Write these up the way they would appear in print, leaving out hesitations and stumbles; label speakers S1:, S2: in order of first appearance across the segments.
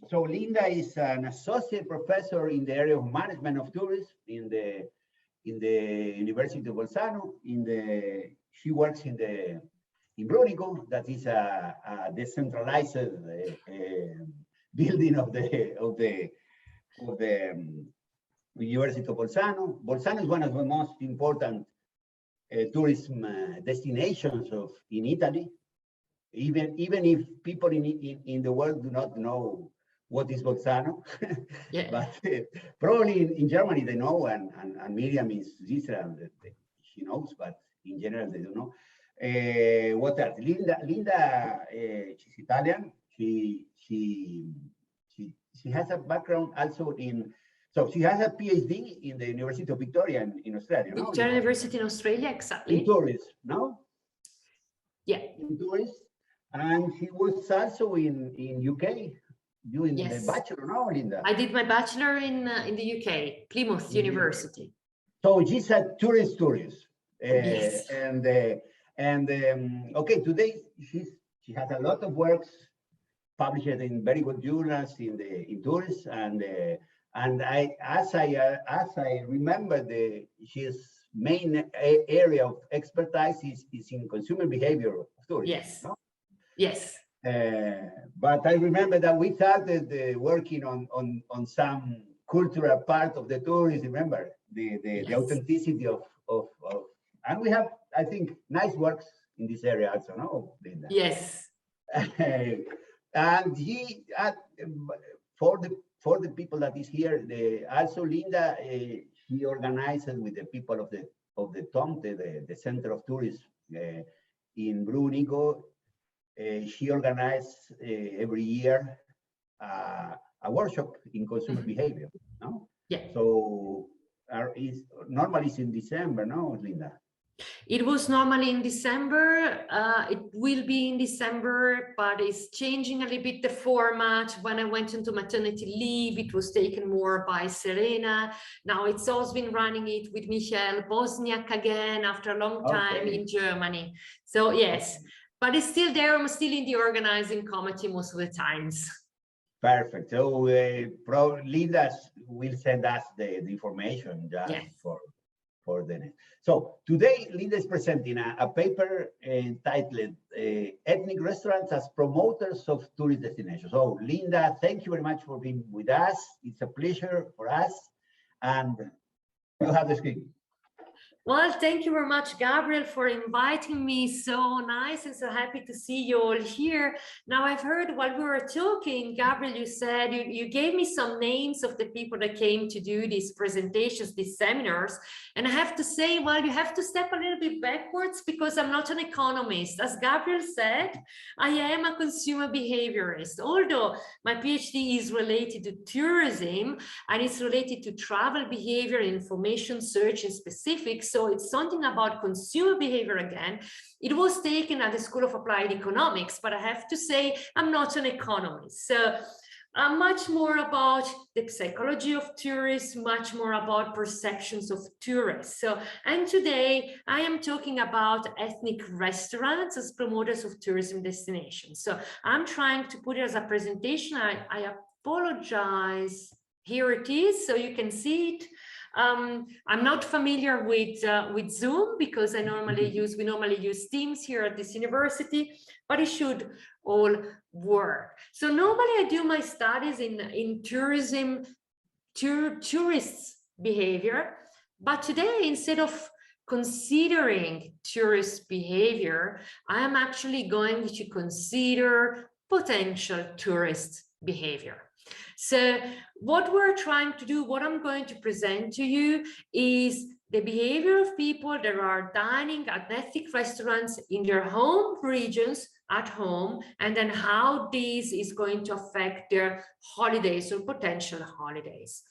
S1: So Linda is an associate professor in the area of management of tourism in the University of Bolzano. She works in Brunico, that is a decentralized building of the University of Bolzano. Bolzano is one of the most important tourism destinations in Italy. Even if people in the world do not know what is Bolzano,
S2: yeah.
S1: But probably in Germany they know, and Miriam is Switzerland, she knows, but in general they don't know. What else? Linda, she's Italian. She has a background also so she has a PhD in the University of Victoria in Australia.
S2: Victoria University in Australia, exactly.
S1: In tourism, no?
S2: Yeah.
S1: In tourism. And she was also in UK doing the bachelor, no, Linda?
S2: I did my bachelor in the UK, Plymouth University.
S1: So she's a tourist.
S2: Yes.
S1: Okay, today she has a lot of works published in very good journals in tourism, and as I remember, his main area of expertise is in consumer behavior of tourism.
S2: Yes.
S1: No?
S2: Yes.
S1: But I remember that we started working on some cultural part of the tourism. Remember the authenticity of and we have, I think, nice works in this area also, no, Linda?
S2: Yes.
S1: And for the people that is here, also Linda, she organizes with the people of the TOM, the Center of Tourism in Brunico. She organized every year a workshop in consumer behavior, no?
S2: Yeah.
S1: So normally it's in December, no, Linda?
S2: It was normally in December. It will be in December, but it's changing a little bit the format. When I went into maternity leave, it was taken more by Serena. Now it's also been running it with Michael Bosniak again after a long time in Germany. So yes, but it's still there. I'm still in the organizing committee most of the times.
S1: Perfect. So Linda will send us the information just for the next. So today, Linda is presenting a paper entitled Ethnic Restaurants as Promoters of Tourist Destinations. So Linda, thank you very much for being with us. It's a pleasure for us. And you have the screen.
S2: Well, thank you very much, Gabriel, for inviting me. So nice and so happy to see you all here. Now, I've heard while we were talking, Gabriel, you said you gave me some names of the people that came to do these presentations, these seminars. And I have to say, well, you have to step a little bit backwards because I'm not an economist. As Gabriel said, I am a consumer behaviorist. Although my PhD is related to tourism and it's related to travel behavior, information search and specifics. So it's something about consumer behavior again. It was taken at the School of Applied Economics, but I have to say I'm not an economist. So I'm much more about the psychology of tourists, much more about perceptions of tourists. So, and today I am talking about ethnic restaurants as promoters of tourism destinations. So I'm trying to put it as a presentation. I apologize. Here it is, so you can see it. I'm not familiar with Zoom because we normally use Teams here at this university, but it should all work. So normally I do my studies in tourism, tourists behavior, but today instead of considering tourist behavior, I am actually going to consider potential tourist behavior. So what we're trying to do, what I'm going to present to you is the behavior of people that are dining at ethnic restaurants in their home regions at home, and then how this is going to affect their holidays or potential holidays.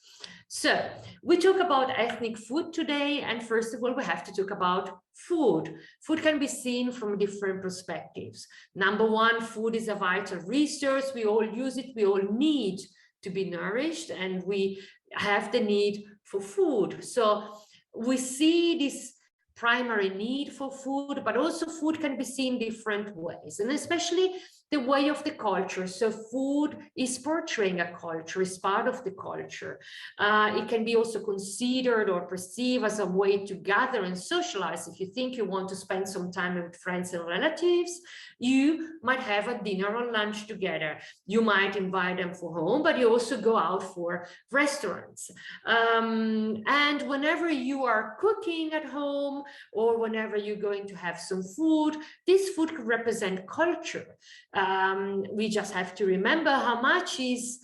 S2: So we talk about ethnic food today, and first of all, we have to talk about food. Food can be seen from different perspectives. Number one, food is a vital resource. We all use it. We all need to be nourished, and we have the need for food. So we see this primary need for food, but also food can be seen different ways. And especially the way of the culture. So food is portraying a culture, is part of the culture. It can be also considered or perceived as a way to gather and socialize. If you think you want to spend some time with friends and relatives, you might have a dinner or lunch together. You might invite them for home, but you also go out for restaurants. And whenever you are cooking at home, or whenever you're going to have some food, this food could represent culture. We just have to remember how much is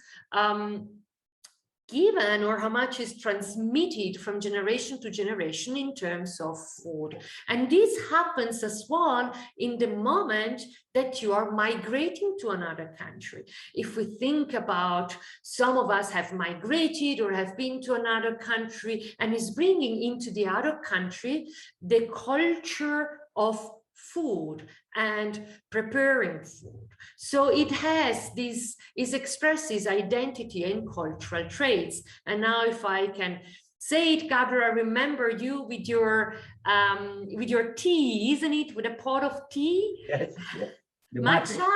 S2: given or how much is transmitted from generation to generation in terms of food. And this happens as well in the moment that you are migrating to another country. If we think about, some of us have migrated or have been to another country and is bringing into the other country the culture of food and preparing food. So it has this, it expresses identity and cultural traits. And now if I can say it, Gabriel, I remember you with your tea, isn't it? With a pot of tea?
S1: Yes, yes. The
S2: matcha.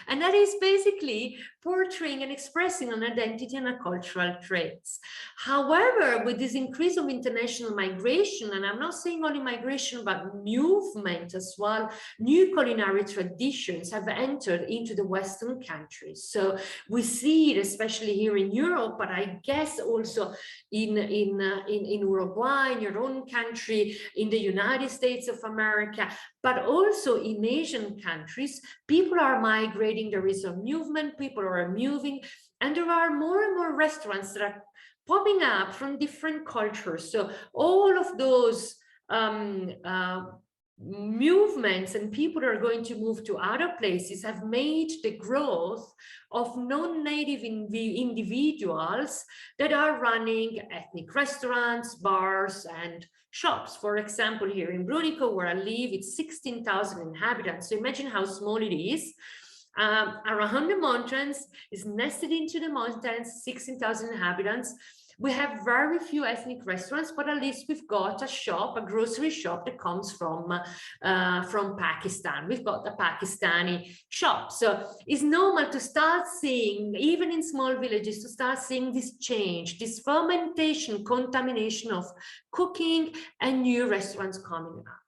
S2: And that is basically portraying and expressing an identity and a cultural traits. However, with this increase of international migration, and I'm not saying only migration, but movement as well, new culinary traditions have entered into the Western countries. So we see it especially here in Europe, but I guess also in Uruguay, in your own country, in the United States of America, but also in Asian countries. People are migrating, there is a movement, people are moving, and there are more and more restaurants that are popping up from different cultures. So all of those movements and people that are going to move to other places have made the growth of non-native individuals that are running ethnic restaurants, bars, and shops. For example, here in Brunico, where I live, it's 16,000 inhabitants. So imagine how small it is. Around the mountains, is nested into the mountains, 16,000 inhabitants. We have very few ethnic restaurants, but at least we've got a shop, a grocery shop that comes from Pakistan. We've got the Pakistani shop. So it's normal to start seeing, even in small villages, to start seeing this change, this fermentation, contamination of cooking and new restaurants coming out.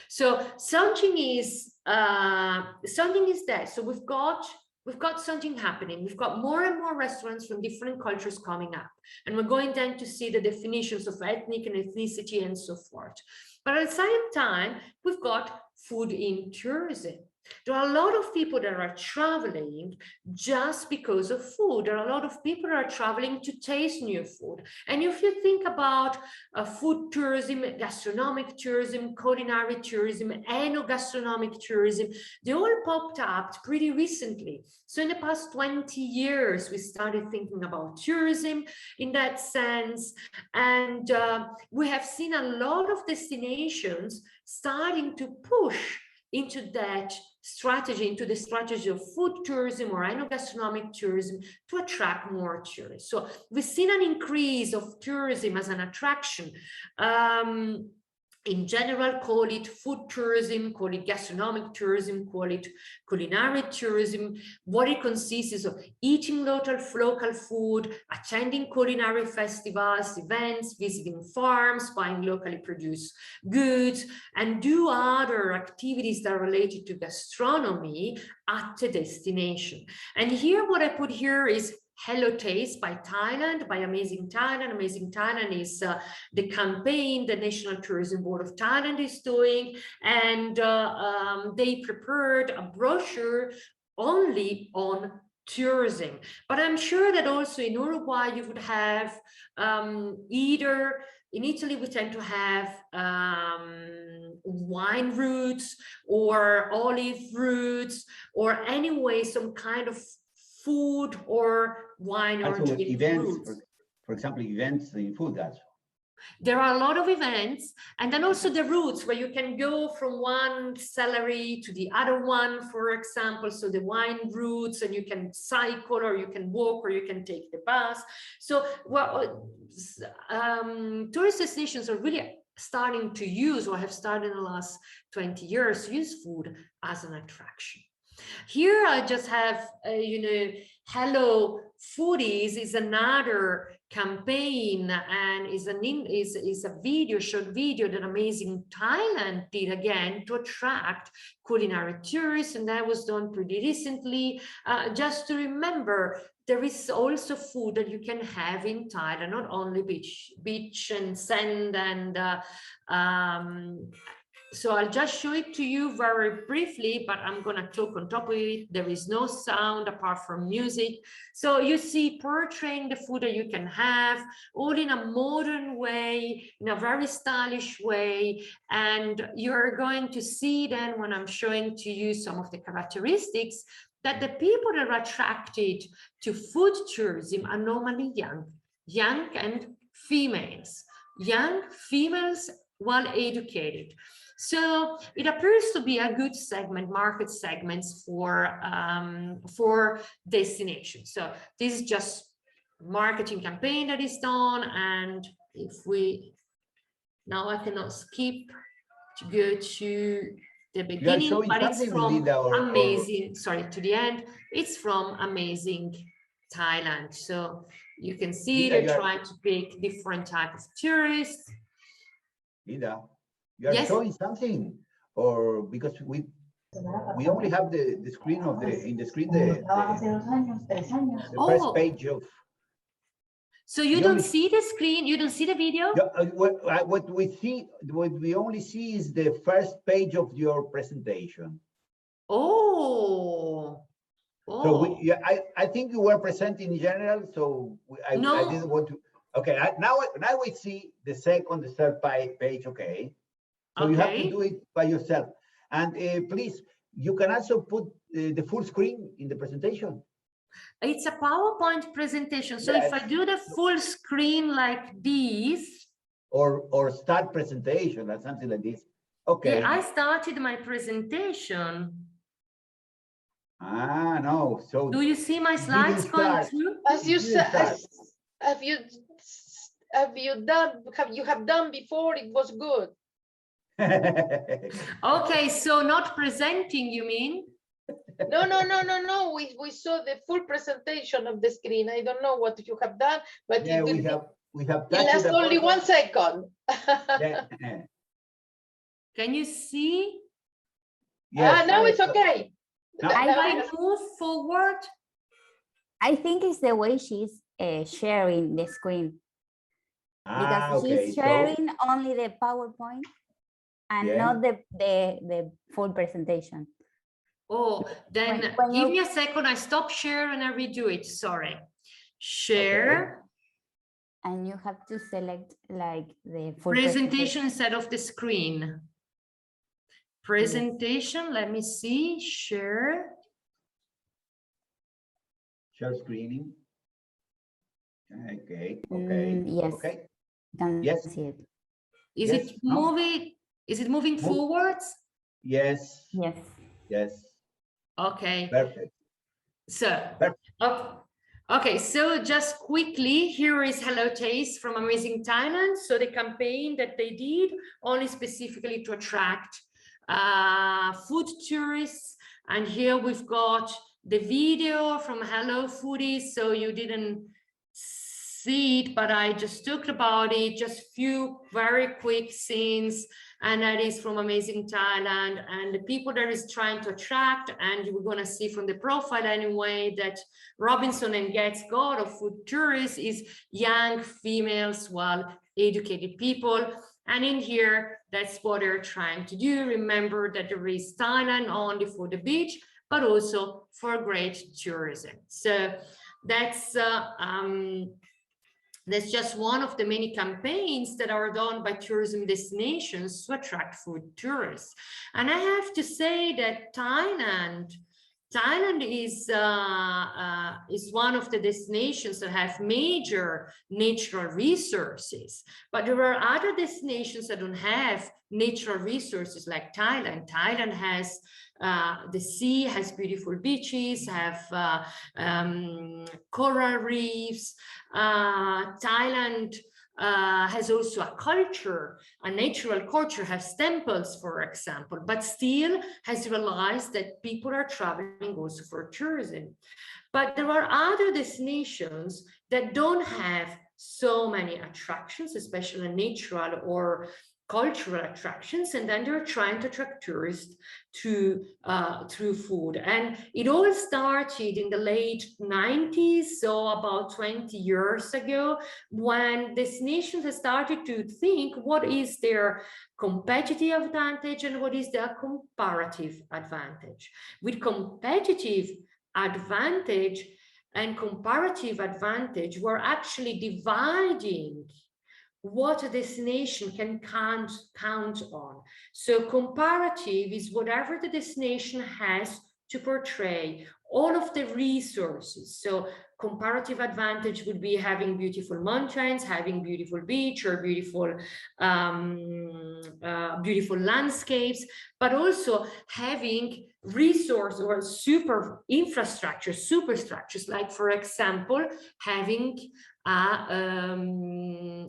S2: So something is there. So we've got something happening. We've got more and more restaurants from different cultures coming up. And we're going then to see the definitions of ethnic and ethnicity and so forth. But at the same time, we've got food in tourism. There are a lot of people that are traveling just because of food. There are a lot of people that are traveling to taste new food. And if you think about food tourism, gastronomic tourism, culinary tourism, enogastronomic tourism, they all popped up pretty recently. So in the past 20 years, we started thinking about tourism in that sense. And we have seen a lot of destinations starting to push into that strategy, into the strategy of food tourism or enogastronomic tourism to attract more tourists. So we've seen an increase of tourism as an attraction. In general, call it food tourism, call it gastronomic tourism, call it culinary tourism. What it consists is of eating local food, attending culinary festivals, events, visiting farms, buying locally produced goods, and do other activities that are related to gastronomy at the destination. And here, what I put here is Hello Taste by Thailand, by Amazing Thailand. Amazing Thailand is the campaign the National Tourism Board of Thailand is doing. And they prepared a brochure only on tourism. But I'm sure that also in Uruguay, you would have either, in Italy, we tend to have wine routes or olive routes, or anyway, some kind of food or wine or
S1: events, for example, events in food also.
S2: There are a lot of events, and then also the routes where you can go from one cellar to the other one, for example, so the wine routes, and you can cycle or you can walk or you can take the bus. So well, tourist destinations are really starting to use, or have started in the last 20 years, to use food as an attraction. Here I just have, you know, Hello Foodies is another campaign, and is a video, short video that Amazing Thailand did again to attract culinary tourists, and that was done pretty recently. Just to remember, there is also food that you can have in Thailand, not only beach and sand and so I'll just show it to you very briefly, but I'm going to talk on top of it. There is no sound apart from music. So you see portraying the food that you can have, all in a modern way, in a very stylish way. And you're going to see then, when I'm showing to you some of the characteristics, that the people that are attracted to food tourism are normally young and females. Young females, well educated. So it appears to be a good segment, market segments for destinations. So this is just marketing campaign that is done. And if we, now I cannot skip to go to the beginning, but it's from Amazing, sorry, to the end. It's from Amazing Thailand. So you can see they're trying to pick different type of tourists.
S1: Lida, you are showing something, or because we only have the screen of the first page of.
S2: So you don't see the screen, you don't see the video?
S1: What we only see is the first page of your presentation.
S2: Oh.
S1: So I think you were presenting in general, so I didn't want to. Okay, now we see the second, the third page. Okay, so you have to do it by yourself. And please, you can also put the full screen in the presentation.
S2: It's a PowerPoint presentation. So if I do the full screen like this,
S1: or start presentation or something like this. Okay.
S2: Yeah, I started my presentation.
S1: Ah, no. So
S2: do you see my slides going through?
S3: As you said, have you done before, it was good.
S2: Okay, so not presenting, you mean?
S3: No. We saw the full presentation of the screen. I don't know what you have done, but
S1: yeah, we have.
S3: It lasts only 1 second.
S1: Yeah.
S2: Can you see?
S3: Yes. Now it's okay.
S2: I move forward.
S4: I think it's the way she's sharing the screen. Because she's sharing only the PowerPoint and not the full presentation.
S2: Oh, then give me a second. I stop share and I redo it. Sorry. Share.
S4: And you have to select like the full
S2: presentation instead of the screen. Presentation. Let me see. Share.
S1: Share screening. Okay.
S4: Yes.
S1: Okay.
S4: Yes. See it.
S2: Is it moving? Is it moving forwards?
S1: Yes.
S4: Yes.
S1: Yes.
S2: Okay.
S1: Perfect.
S2: So, okay. So just quickly, here is Hello Taste from Amazing Thailand. So the campaign that they did only specifically to attract food tourists. And here we've got the video from Hello Foodies. So you didn't see it, but I just talked about it, just few very quick scenes, and that is from Amazing Thailand. And the people that is trying to attract, and we're going to see from the profile anyway, that Robinson and Getz got of food tourists is young females, well-educated people. And in here, that's what they're trying to do. Remember that there is Thailand only for the beach, but also for great tourism. So that's just one of the many campaigns that are done by tourism destinations to attract food tourists. And I have to say that Thailand is one of the destinations that have major natural resources, but there are other destinations that don't have natural resources like Thailand. Thailand has the sea, has beautiful beaches, have coral reefs. Thailand has also a culture, a natural culture, has temples, for example, but still has realized that people are traveling also for tourism. But there are other destinations that don't have so many attractions, especially natural or cultural attractions, and then they're trying to attract tourists to through food. And it all started in the late 90s, so about 20 years ago, when destinations have started to think what is their competitive advantage and what is their comparative advantage. With competitive advantage and comparative advantage, we're actually dividing what a destination can count on. So comparative is whatever the destination has to portray, all of the resources. So comparative advantage would be having beautiful mountains, having beautiful beach or beautiful beautiful landscapes, but also having resource or super infrastructure, superstructures, like for example, having an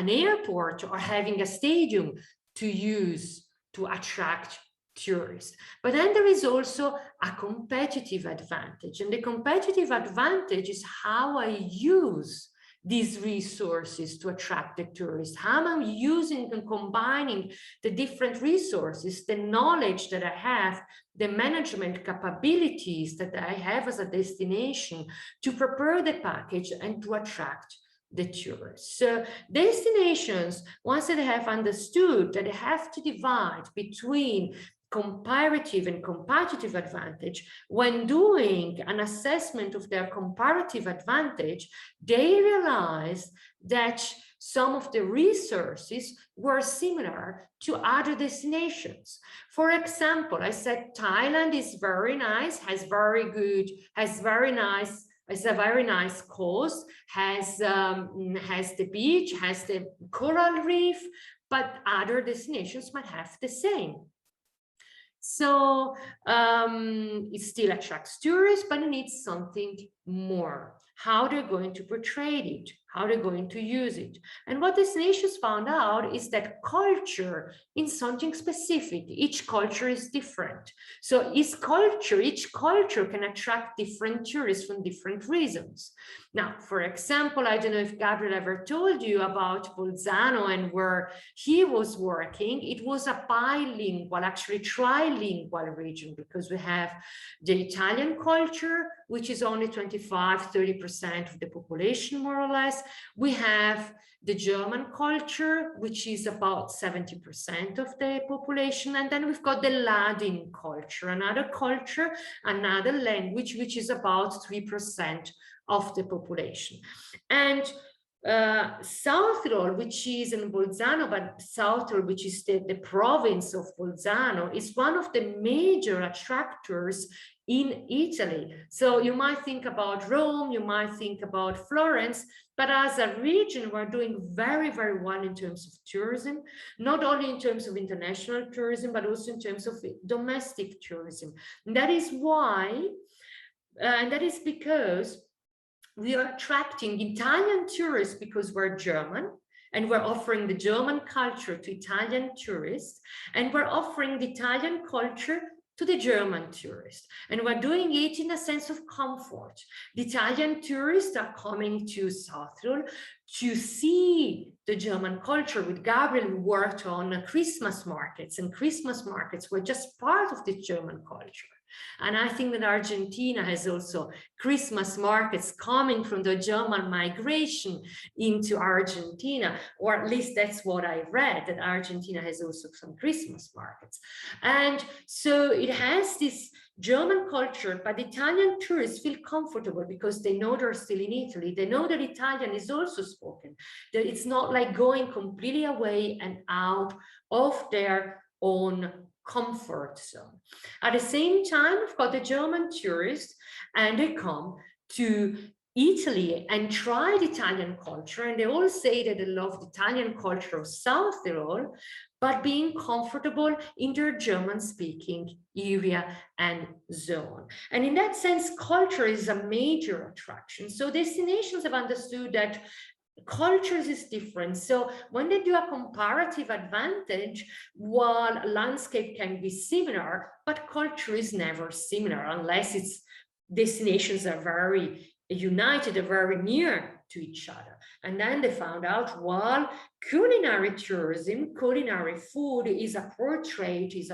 S2: airport or having a stadium to use to attract tourists. But then there is also a competitive advantage, and the competitive advantage is how I use these resources to attract the tourists, how I'm using and combining the different resources, the knowledge that I have, the management capabilities that I have as a destination to prepare the package and to attract the tourists. So destinations, once they have understood that they have to divide between comparative and competitive advantage, when doing an assessment of their comparative advantage, they realize that some of the resources were similar to other destinations. For example, I said Thailand is very nice, has a very nice coast, has the beach, has the coral reef, but other destinations might have the same. So it still attracts tourists, but it needs something more. How they're going to portray it, how they're going to use it. And what destinations found out is that culture is something specific. Each culture is different. So each culture can attract different tourists for different reasons. Now, for example, I don't know if Gabriel ever told you about Bolzano and where he was working. It was a bilingual, actually trilingual region, because we have the Italian culture, which is only 25–30% of the population, more or less. We have the German culture, which is about 70% of the population. And then we've got the Latin culture, another culture, another language, which is about 3% of the population. And South Tyrol, which is in Bolzano, but South Tyrol, which is the province of Bolzano, is one of the major attractors in Italy. So you might think about Rome, you might think about Florence, but as a region, we're doing very, very well in terms of tourism, not only in terms of international tourism, but also in terms of domestic tourism. And that is why, and that is because we are attracting Italian tourists because we're German, and we're offering the German culture to Italian tourists, and we're offering the Italian culture to the German tourist. And we're doing it in a sense of comfort. The Italian tourists are coming to South Tyrol to see the German culture. With Gabriel, we worked on Christmas markets, and Christmas markets were just part of the German culture. And I think that Argentina has also Christmas markets coming from the German migration into Argentina, or at least that's what I read, that Argentina has also some Christmas markets. And so it has this German culture, but Italian tourists feel comfortable because they know they're still in Italy. They know that Italian is also spoken, that it's not like going completely away and out of their own comfort zone. At the same time, we've got the German tourists, and they come to Italy and try the Italian culture, and they all say that they love the Italian culture of South Tyrol, but being comfortable in their German-speaking area and zone. And in that sense, culture is a major attraction. So destinations have understood that cultures is different. So when they do a comparative advantage, while landscape can be similar, but culture is never similar unless its destinations are very united, are very near to each other. And then they found out, well, culinary tourism, culinary food is a portrait, is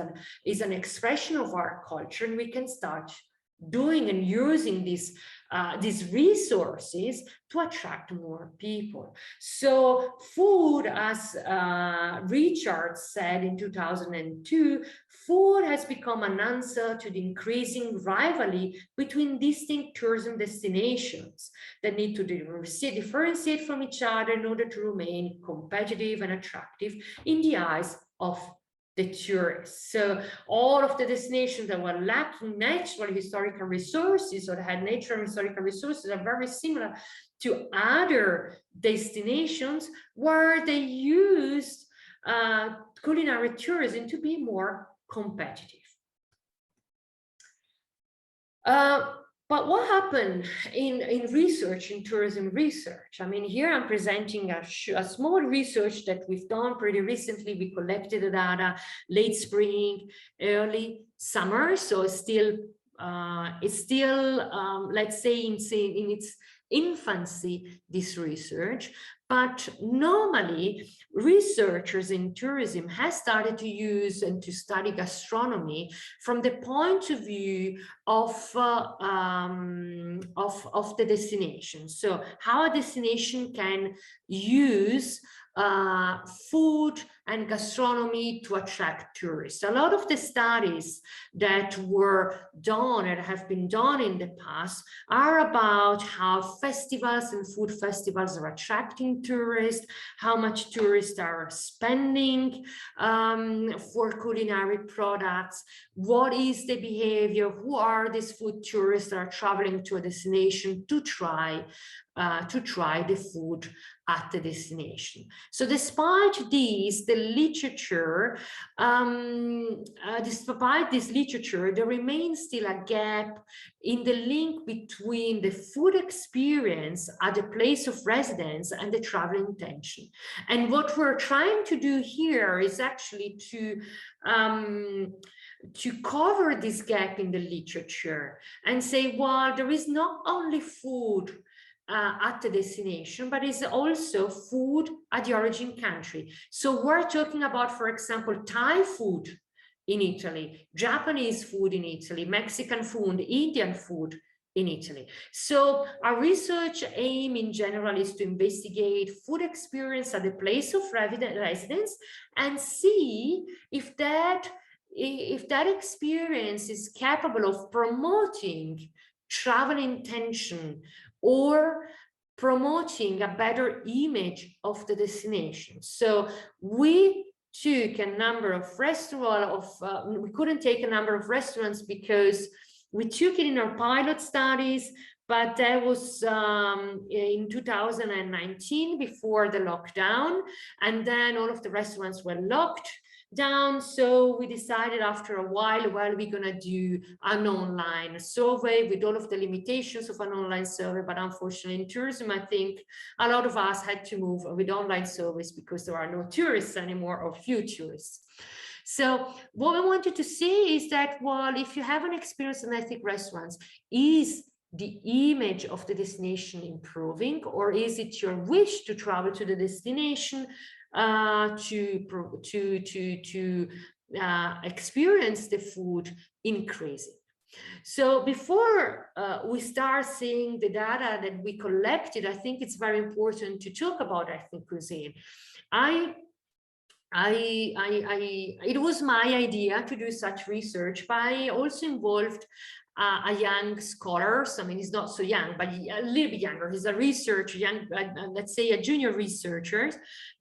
S2: an expression of our culture, and we can start doing and using these resources to attract more people. So food, as Richard said in 2002, food has become an answer to the increasing rivalry between distinct tourism destinations that need to differentiate from each other in order to remain competitive and attractive in the eyes of the tourists. So all of the destinations that were lacking natural historical resources or had natural historical resources are very similar to other destinations where they used culinary tourism to be more competitive. But what happened in research, in tourism research? I mean, here I'm presenting a small research that we've done pretty recently. We collected the data late spring, early summer. So it's still, let's say, in its infancy, this research. But normally, researchers in tourism have started to use and to study gastronomy from the point of view of the destination. So how a destination can use food and gastronomy to attract tourists. A lot of the studies that were done and have been done in the past are about how festivals and food festivals are attracting tourists, how much tourists are spending for culinary products, what is the behavior, who are these food tourists that are traveling to a destination to try the food at the destination. So despite these, the literature, despite this literature, there remains still a gap in the link between the food experience at the place of residence and the travel intention. And what we're trying to do here is actually to cover this gap in the literature and say, well, there is not only food at the destination, but it's also food at the origin country. So we're talking about, for example, Thai food in Italy, Japanese food in Italy, Mexican food, Indian food in Italy. So our research aim in general is to investigate food experience at the place of residence and see if that experience is capable of promoting travel intention or promoting a better image of the destination. So we took a number of restaurants, we couldn't take a number of restaurants because we took it in our pilot studies, but that was in 2019 before the lockdown, and then all of the restaurants were locked down. So we decided after a while, well, we're gonna do an online survey with all of the limitations of an online survey. But unfortunately in tourism, I think a lot of us had to move with online surveys because there are no tourists anymore, or few tourists. So what we wanted to see is that, well, if you have an experience in ethnic restaurants, is the image of the destination improving, or is it your wish to travel to the destination to experience the food increasing? So before we start seeing the data that we collected, I think it's very important to talk about ethnic cuisine. It was my idea to do such research, but I also involved a young scholar. So, I mean, he's not so young, but a little bit younger. He's a researcher, let's say a junior researcher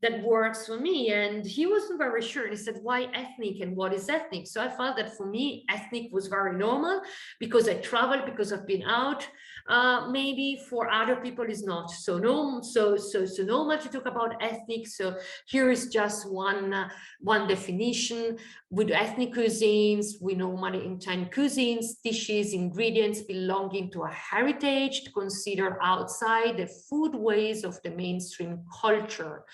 S2: that works for me. And he wasn't very sure. He said, why ethnic and what is ethnic? So I felt that for me, ethnic was very normal because I traveled, because I've been out. Maybe for other people is not so normal, so normal to talk about ethnic. So here is just one definition. With ethnic cuisines, we normally intend cuisines, dishes pastries, ingredients belonging to a heritage considered outside the foodways of the mainstream culture,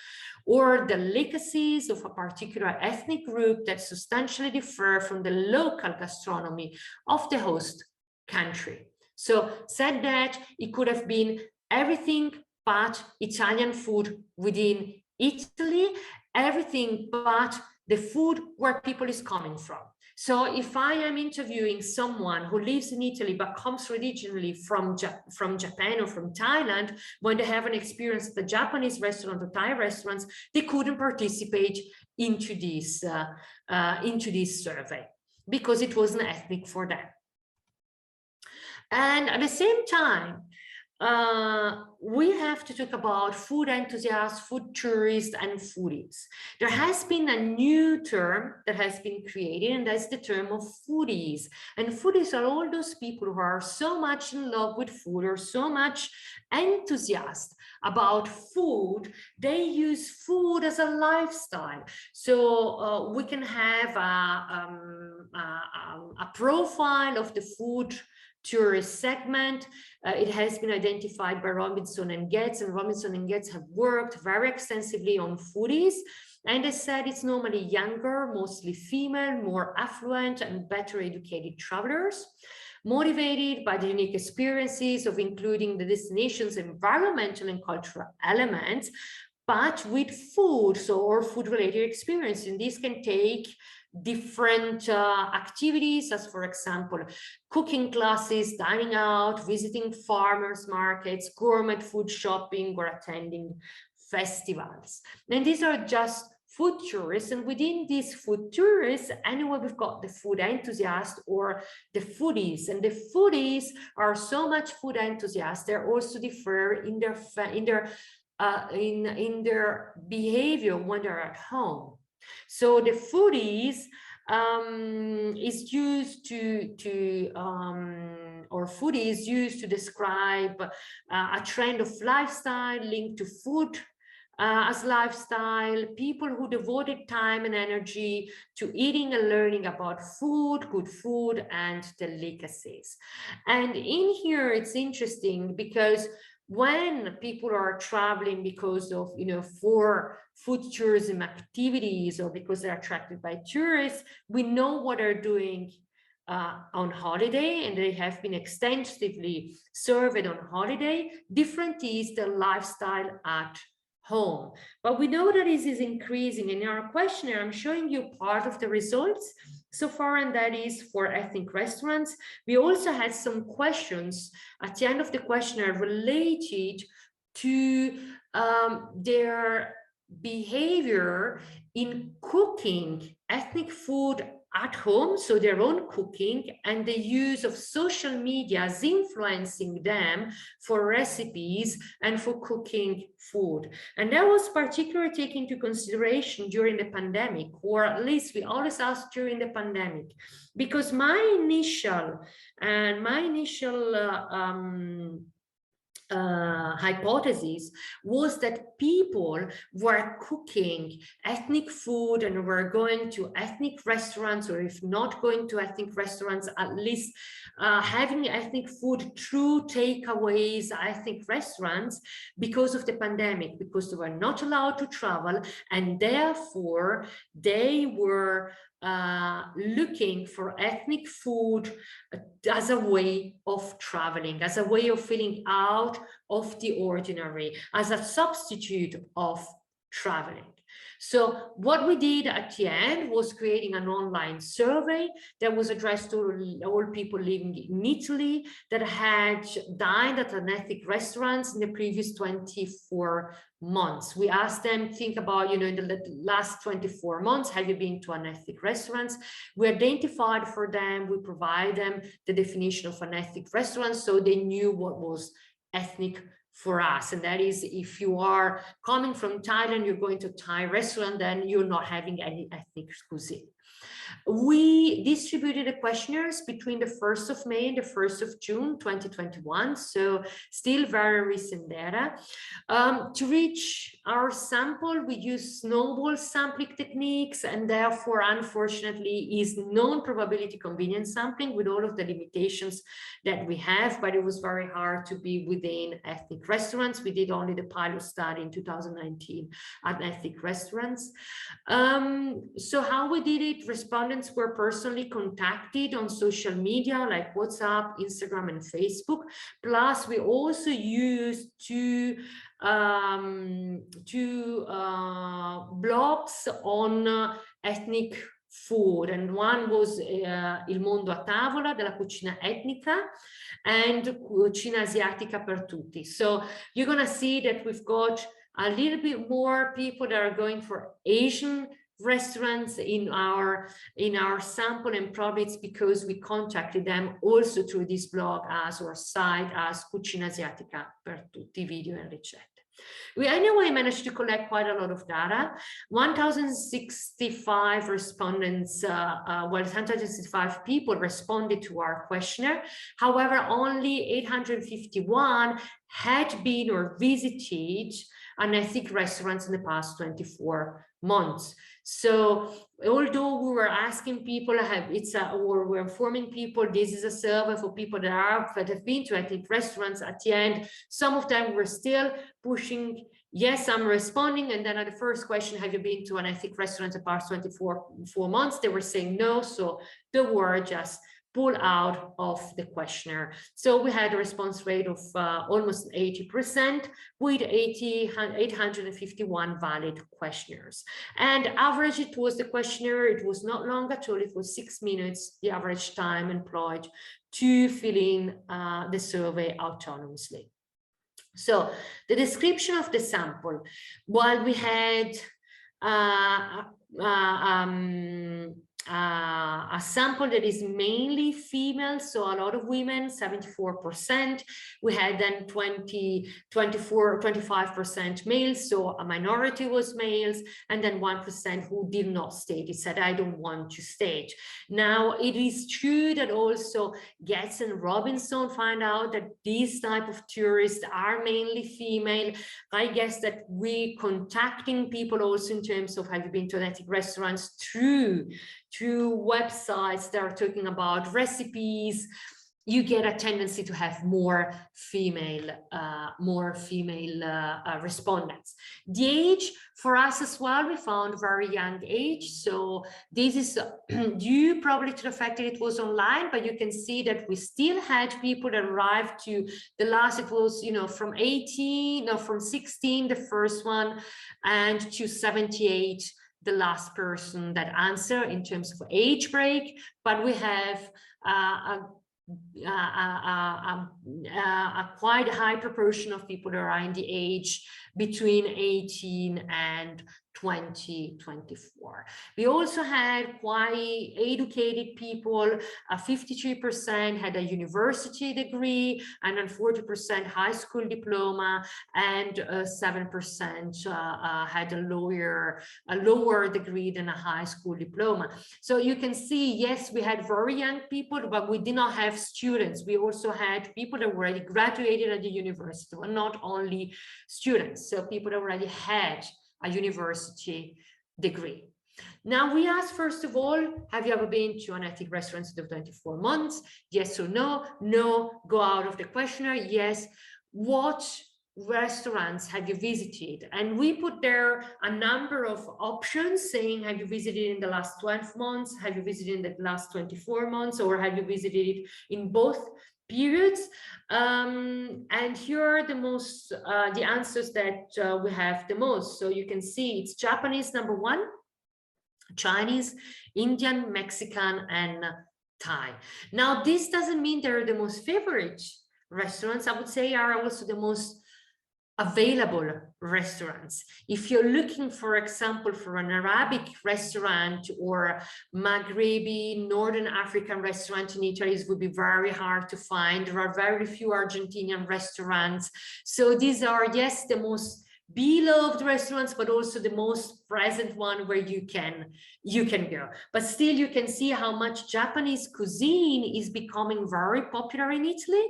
S2: or delicacies of a particular ethnic group that substantially differ from the local gastronomy of the host country. So said that it could have been everything but Italian food within Italy, everything but the food where people is coming from. So if I am interviewing someone who lives in Italy but comes originally from Japan or from Thailand, when they have an experience at the Japanese restaurant or Thai restaurants, they couldn't participate into this survey because it wasn't ethnic for them. And at the same time, we have to talk about food enthusiasts, food tourists, and foodies. There has been a new term that has been created, and that's the term of foodies. And foodies are all those people who are so much in love with food or so much enthusiastic about food, they use food as a lifestyle. So we can have a profile of the food tourist segment. It has been identified by Robinson and Getz, and Robinson and Getz have worked very extensively on foodies. And they said it's normally younger, mostly female, more affluent and better educated travelers, motivated by the unique experiences of including the destination's environmental and cultural elements, but with food, or food-related experience. And these can take different activities, as for example, cooking classes, dining out, visiting farmers markets, gourmet food shopping, or attending festivals. And these are just food tourists, and within these food tourists, anyway, we've got the food enthusiasts or the foodies, and the foodies are so much food enthusiasts, they're also differ in their behavior when they're at home. So the foodies is used to describe a trend of lifestyle linked to food as lifestyle, people who devoted time and energy to eating and learning about food, good food, and delicacies. And in here, it's interesting because when people are traveling because of, for food tourism activities or because they're attracted by tourists, we know what they're doing on holiday, and they have been extensively surveyed on holiday. Different is the lifestyle at home. But we know that this is increasing. In our questionnaire, I'm showing you part of the results so far, and that is for ethnic restaurants. We also had some questions at the end of the questionnaire related to their behavior in cooking ethnic food at home, so their own cooking, and the use of social media as influencing them for recipes and for cooking food. And that was particularly taken into consideration during the pandemic, or at least we always asked during the pandemic, because my initial hypothesis was that people were cooking ethnic food and were going to ethnic restaurants, or if not going to ethnic restaurants, at least having ethnic food through takeaways, ethnic restaurants, because of the pandemic, because they were not allowed to travel, and therefore they were looking for ethnic food as a way of traveling, as a way of feeling out of the ordinary, as a substitute of traveling. So what we did at the end was creating an online survey that was addressed to all people living in Italy that had dined at ethnic restaurants in the previous 24 months. We asked them, think about, in the last 24 months, have you been to an ethnic restaurants? We identified for them, we provide them the definition of an ethnic restaurant so they knew what was ethnic for us, and that is, if you are coming from Thailand, you're going to a Thai restaurant, then you're not having any ethnic cuisine. We distributed the questionnaires between the 1st of May and the 1st of June 2021, so still very recent data. To reach our sample, we use snowball sampling techniques, and therefore, unfortunately, is non-probability convenience sampling with all of the limitations that we have, but it was very hard to be within ethnic restaurants. We did only the pilot study in 2019 at ethnic restaurants. So how we did it, respondents were personally contacted on social media like WhatsApp, Instagram, and Facebook. Plus, we also used two blogs on ethnic food, and one was Il Mondo a Tavola della cucina etnica and Cucina Asiatica per Tutti. So you're gonna see that we've got a little bit more people that are going for Asian restaurants in our sample, and probably it's because we contacted them also through this blog as or site as Cucina Asiatica per Tutti video and ricette. We anyway managed to collect quite a lot of data. 1,065 respondents, 165 people responded to our questionnaire. However, only 851 had been or visited an ethnic restaurants in the past 24 months. So although we were asking people, or we're informing people this is a survey for people that have been to ethnic restaurants, at the end, some of them were still pushing, yes, I'm responding. And then at the first question, have you been to an ethnic restaurant in the past 24 months? They were saying no. So the word just pull out of the questionnaire. So we had a response rate of almost 80% with 851 valid questionnaires. And average, it was the questionnaire, it was not long at all, it was 6 minutes, the average time employed to fill in the survey autonomously. So the description of the sample, while we had a sample that is mainly female, so a lot of women, 74%. We had then 25% males, so a minority was males, and then 1% who did not state. It said, I don't want to state. Now, it is true that also Getz and Robinson find out that these type of tourists are mainly female. I guess that we contacting people also in terms of have you been to ethnic restaurants through websites that are talking about recipes, you get a tendency to have more female respondents. The age for us as well, we found very young age. So this is due probably to the fact that it was online, but you can see that we still had people that arrived to the last, it was, from 16, the first one, and to 78, the last person that answered in terms of age break, but we have a quite high proportion of people that are in the age between 18 and 2024. We also had quite educated people. 53% had a university degree, and then 40% high school diploma, and 7% had a lower degree than a high school diploma. So you can see, yes, we had very young people, but we did not have students. We also had people that already graduated at the university, but not only students. So people that already had a university degree. Now we asked, first of all, have you ever been to an ethnic restaurant in 24 months? Yes or no? No, go out of the questionnaire. Yes. What restaurants have you visited? And we put there a number of options saying, have you visited in the last 12 months? Have you visited in the last 24 months? Or have you visited it in both periods? And here are the answers that we have the most. So you can see it's Japanese number 1, Chinese, Indian, Mexican, and Thai. Now, this doesn't mean they're the most favorite restaurants. I would say are also the most available restaurants. If you're looking, for example, for an Arabic restaurant or Maghrebi, Northern African restaurant in Italy, it would be very hard to find. There are very few Argentinian restaurants. So these are, yes, the most beloved restaurants, but also the most present one where you can go. But still, you can see how much Japanese cuisine is becoming very popular in Italy.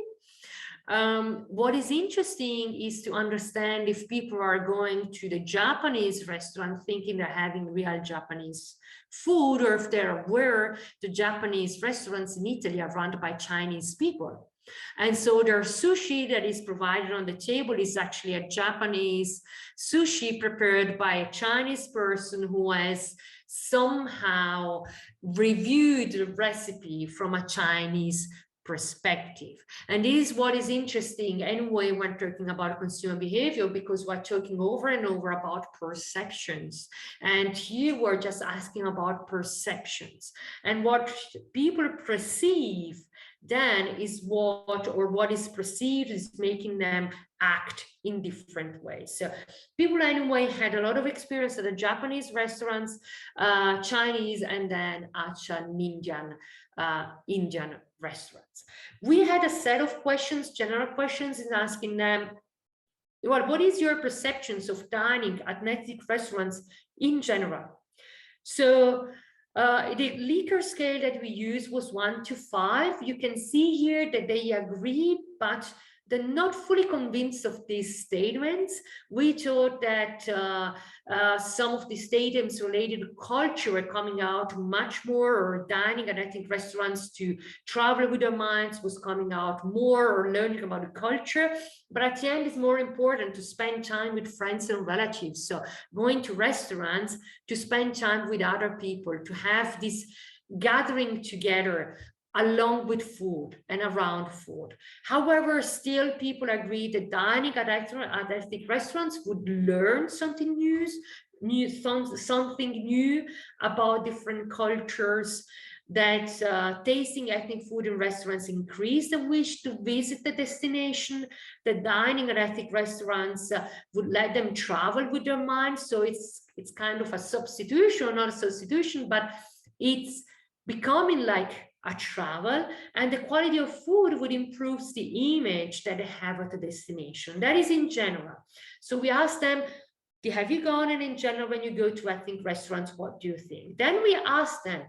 S2: What is interesting is to understand if people are going to the Japanese restaurant thinking they're having real Japanese food, or if they're aware the Japanese restaurants in Italy are run by Chinese people. And so their sushi that is provided on the table is actually a Japanese sushi prepared by a Chinese person who has somehow reviewed the recipe from a Chinese perspective. And this is what is interesting anyway when talking about consumer behavior, because we're talking over and over about perceptions. And here we're just asking about perceptions. And what people perceive then is what is perceived is making them act in different ways. So people anyway had a lot of experience at the Japanese restaurants, Chinese, and then Indian restaurants. We had a set of questions, general questions, in asking them, well, what is your perceptions of dining at ethnic restaurants in general? So the Likert scale that we used was 1 to 5. You can see here that they agreed, but they're not fully convinced of these statements. We thought that some of the statements related to culture were coming out much more, or dining at ethnic restaurants to travel with their minds was coming out more, or learning about the culture. But at the end, it's more important to spend time with friends and relatives. So going to restaurants to spend time with other people, to have this gathering together along with food and around food. However, still people agree that dining at ethnic restaurants would learn something something new about different cultures, that tasting ethnic food in restaurants increase the wish to visit the destination, that dining at ethnic restaurants would let them travel with their mind. So it's kind of a substitution, not a substitution, but it's becoming like a travel, and the quality of food would improve the image that they have at the destination. That is in general. So we asked them, have you gone, and in general, when you go to ethnic restaurants, what do you think? Then we asked them,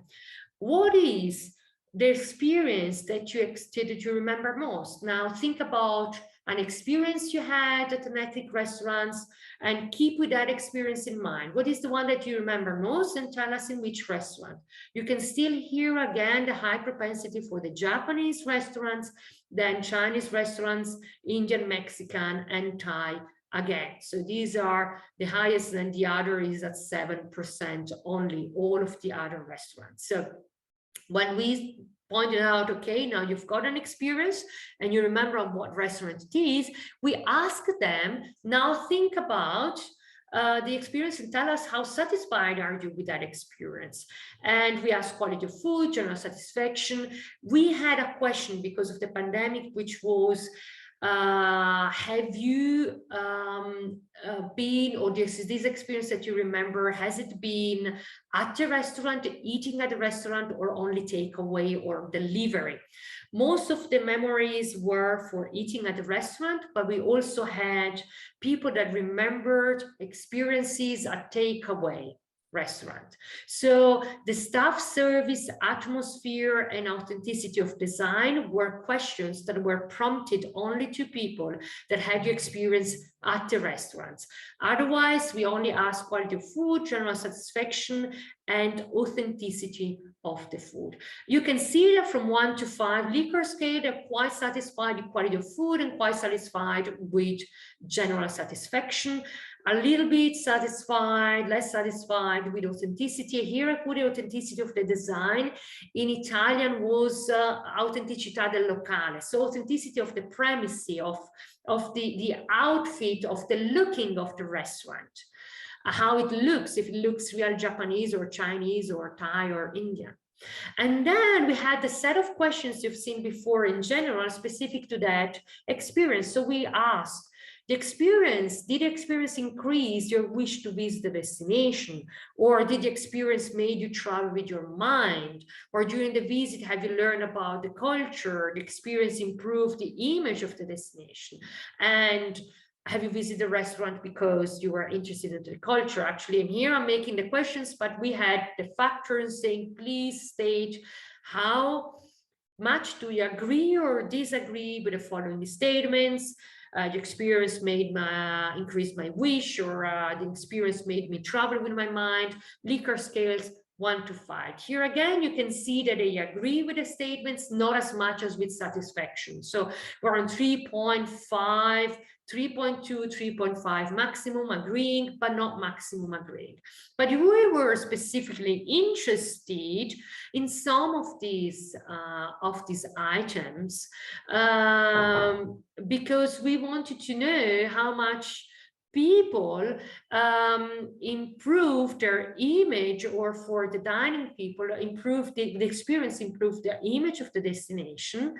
S2: what is the experience that you remember most? Now think about an experience you had at an ethnic restaurants and keep with that experience in mind. What is the one that you remember most, and tell us in which restaurant. You can still hear again the high propensity for the Japanese restaurants, then Chinese restaurants, Indian, Mexican, and Thai again. So these are the highest, and the other is at 7% only, all of the other restaurants. So when we pointed out, okay, now you've got an experience and you remember what restaurant it is, we asked them, now think about the experience and tell us how satisfied are you with that experience. And we asked quality of food, general satisfaction. We had a question because of the pandemic, which was, have you been, or this experience that you remember, has it been at the restaurant, eating at the restaurant, or only takeaway or delivery? Most of the memories were for eating at the restaurant, but we also had people that remembered experiences at takeaway restaurant. So the staff service, atmosphere, and authenticity of design were questions that were prompted only to people that had your experience at the restaurants. Otherwise, we only ask quality of food, general satisfaction, and authenticity of the food. You can see that from 1 to 5 Likert scale, they're quite satisfied with quality of food and quite satisfied with general satisfaction. A little bit satisfied, less satisfied with authenticity. Here I put the authenticity of the design. In Italian was autenticità del locale. So authenticity of the premises, of the outfit, of the looking of the restaurant. How it looks, if it looks real Japanese or Chinese or Thai or Indian. And then we had the set of questions you've seen before in general, specific to that experience. So we asked, did the experience increase your wish to visit the destination? Or did the experience made you travel with your mind? Or during the visit, have you learned about the culture? The experience improved the image of the destination? And have you visited the restaurant because you were interested in the culture? Actually, and here I'm making the questions, but we had the factors saying, please state how much do you agree or disagree with the following statements. The experience made increased my wish, or the experience made me travel with my mind. Likert scales 1 to 5. Here again, you can see that they agree with the statements, not as much as with satisfaction. So we're on 3.5, 3.2, 3.5 maximum agreeing, but not maximum agreeing. But we were specifically interested in some of these items because we wanted to know how much people improve their image, or for the dining people, improve the experience, improve the image of the destination.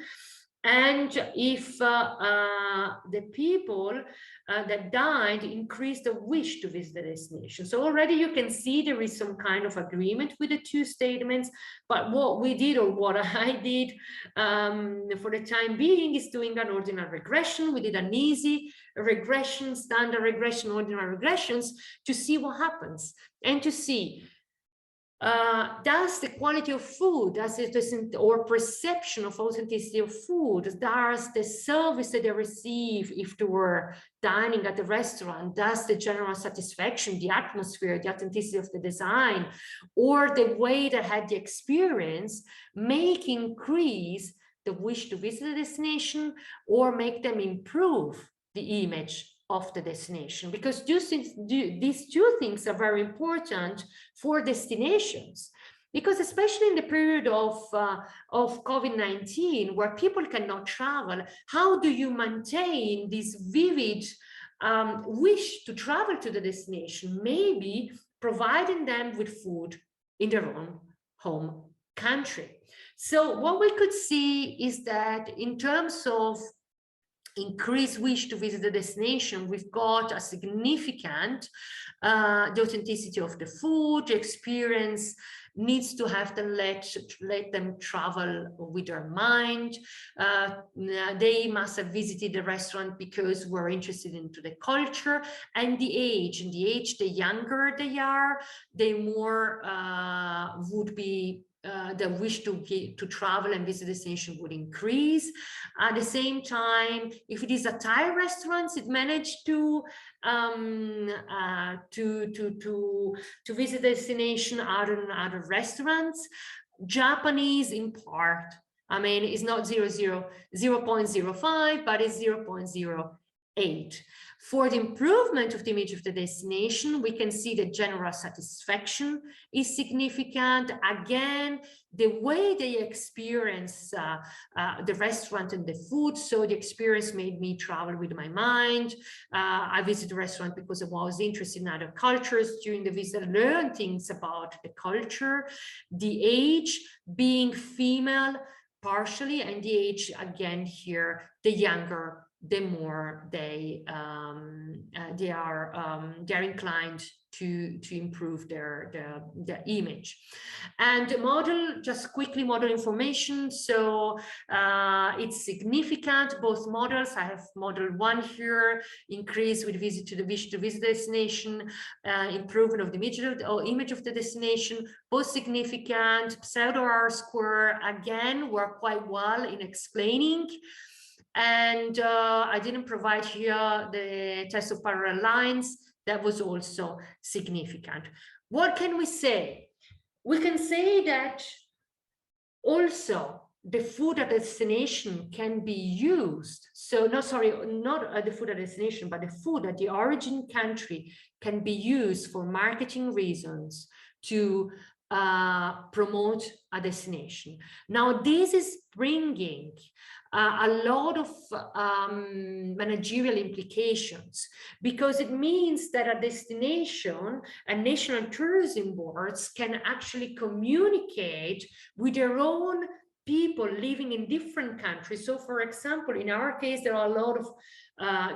S2: And if the people that dined increased the wish to visit the destination. So already you can see there is some kind of agreement with the two statements, but what we did, or what I did for the time being, is doing an ordinal regression. We did an easy regression, standard regression, ordinal regressions, to see what happens and to see does the quality of food, does it, or perception of authenticity of food, does the service that they receive if they were dining at the restaurant, does the general satisfaction, the atmosphere, the authenticity of the design, or the way they had the experience, make increase the wish to visit the destination, or make them improve the image of the destination? Because these two things are very important for destinations, because especially in the period of COVID-19, where people cannot travel, how do you maintain this vivid wish to travel to the destination? Maybe providing them with food in their own home country. So what we could see is that in terms of increased wish to visit the destination, we've got a significant the authenticity of the food, the experience needs to have them let them travel with their mind. They must have visited the restaurant because we're interested into the culture and the age. And the age, the younger they are, the more would be the wish to travel and visit the destination would increase. At the same time, if it is a Thai restaurant, it managed to visit the destination other restaurants. Japanese, in part, I mean, it's not 0.05, but it's 0.08. For the improvement of the image of the destination, we can see that general satisfaction is significant. Again, the way they experience the restaurant and the food. So the experience made me travel with my mind. I visited the restaurant because I was interested in other cultures. During the visit, I learned things about the culture. The age, being female partially, and the age, again here, the younger, the more they are inclined to improve their image. And the model, just quickly, model information. So it's significant, both models. I have model 1 here, increase with visit to the wish to visit destination, improvement of the image of the destination, both significant. Pseudo R-square, again, work quite well in explaining. And I didn't provide here the test of parallel lines. That was also significant. What can we say? We can say that also the food at destination can be used. So not the food at destination, but the food at the origin country can be used for marketing reasons to promote a destination. Now, this is bringing a lot of managerial implications, because it means that a destination and national tourism boards can actually communicate with their own people living in different countries. So for example, in our case, there are a lot of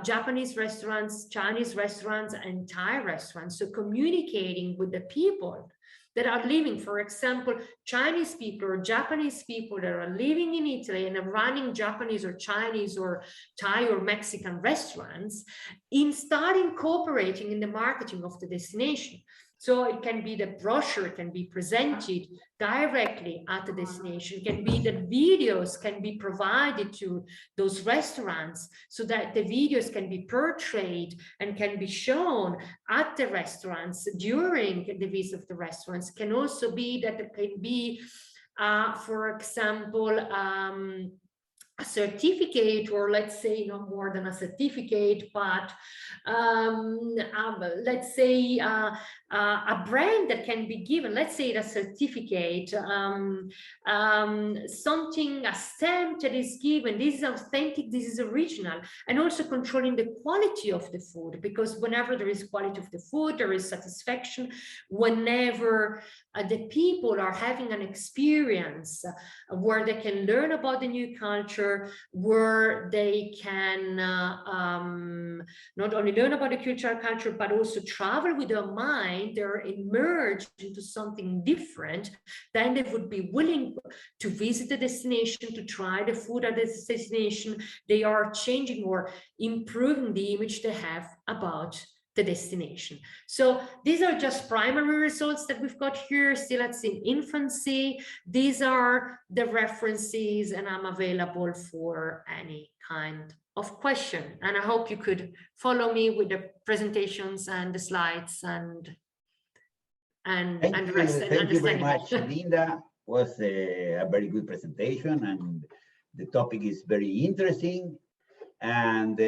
S2: Japanese restaurants, Chinese restaurants, and Thai restaurants. So communicating with the people that are living, for example, Chinese people or Japanese people that are living in Italy and are running Japanese or Chinese or Thai or Mexican restaurants, in starting cooperating in the marketing of the destination. So it can be the brochure can be presented directly at the destination. It can be that videos can be provided to those restaurants so that the videos can be portrayed and can be shown at the restaurants during the visit of the restaurants. Can also be that it can be, for example, a certificate, or let's say no more than a certificate, but let's say a brand that can be given, let's say a certificate, something, a stamp that is given, this is authentic, this is original, and also controlling the quality of the food, because whenever there is quality of the food, there is satisfaction. Whenever the people are having an experience where they can learn about the new culture, where they can not only learn about the culture, but also travel with their mind, they're immersed into something different, then they would be willing to visit the destination, to try the food at the destination. They are changing or improving the image they have about the destination. So these are just primary results that we've got here, still it's in infancy. These are the references, and I'm available for any kind of question. And I hope you could follow me with the presentations and the slides and the rest.
S1: Thank you very much, Linda. Was a very good presentation, and the topic is very interesting. And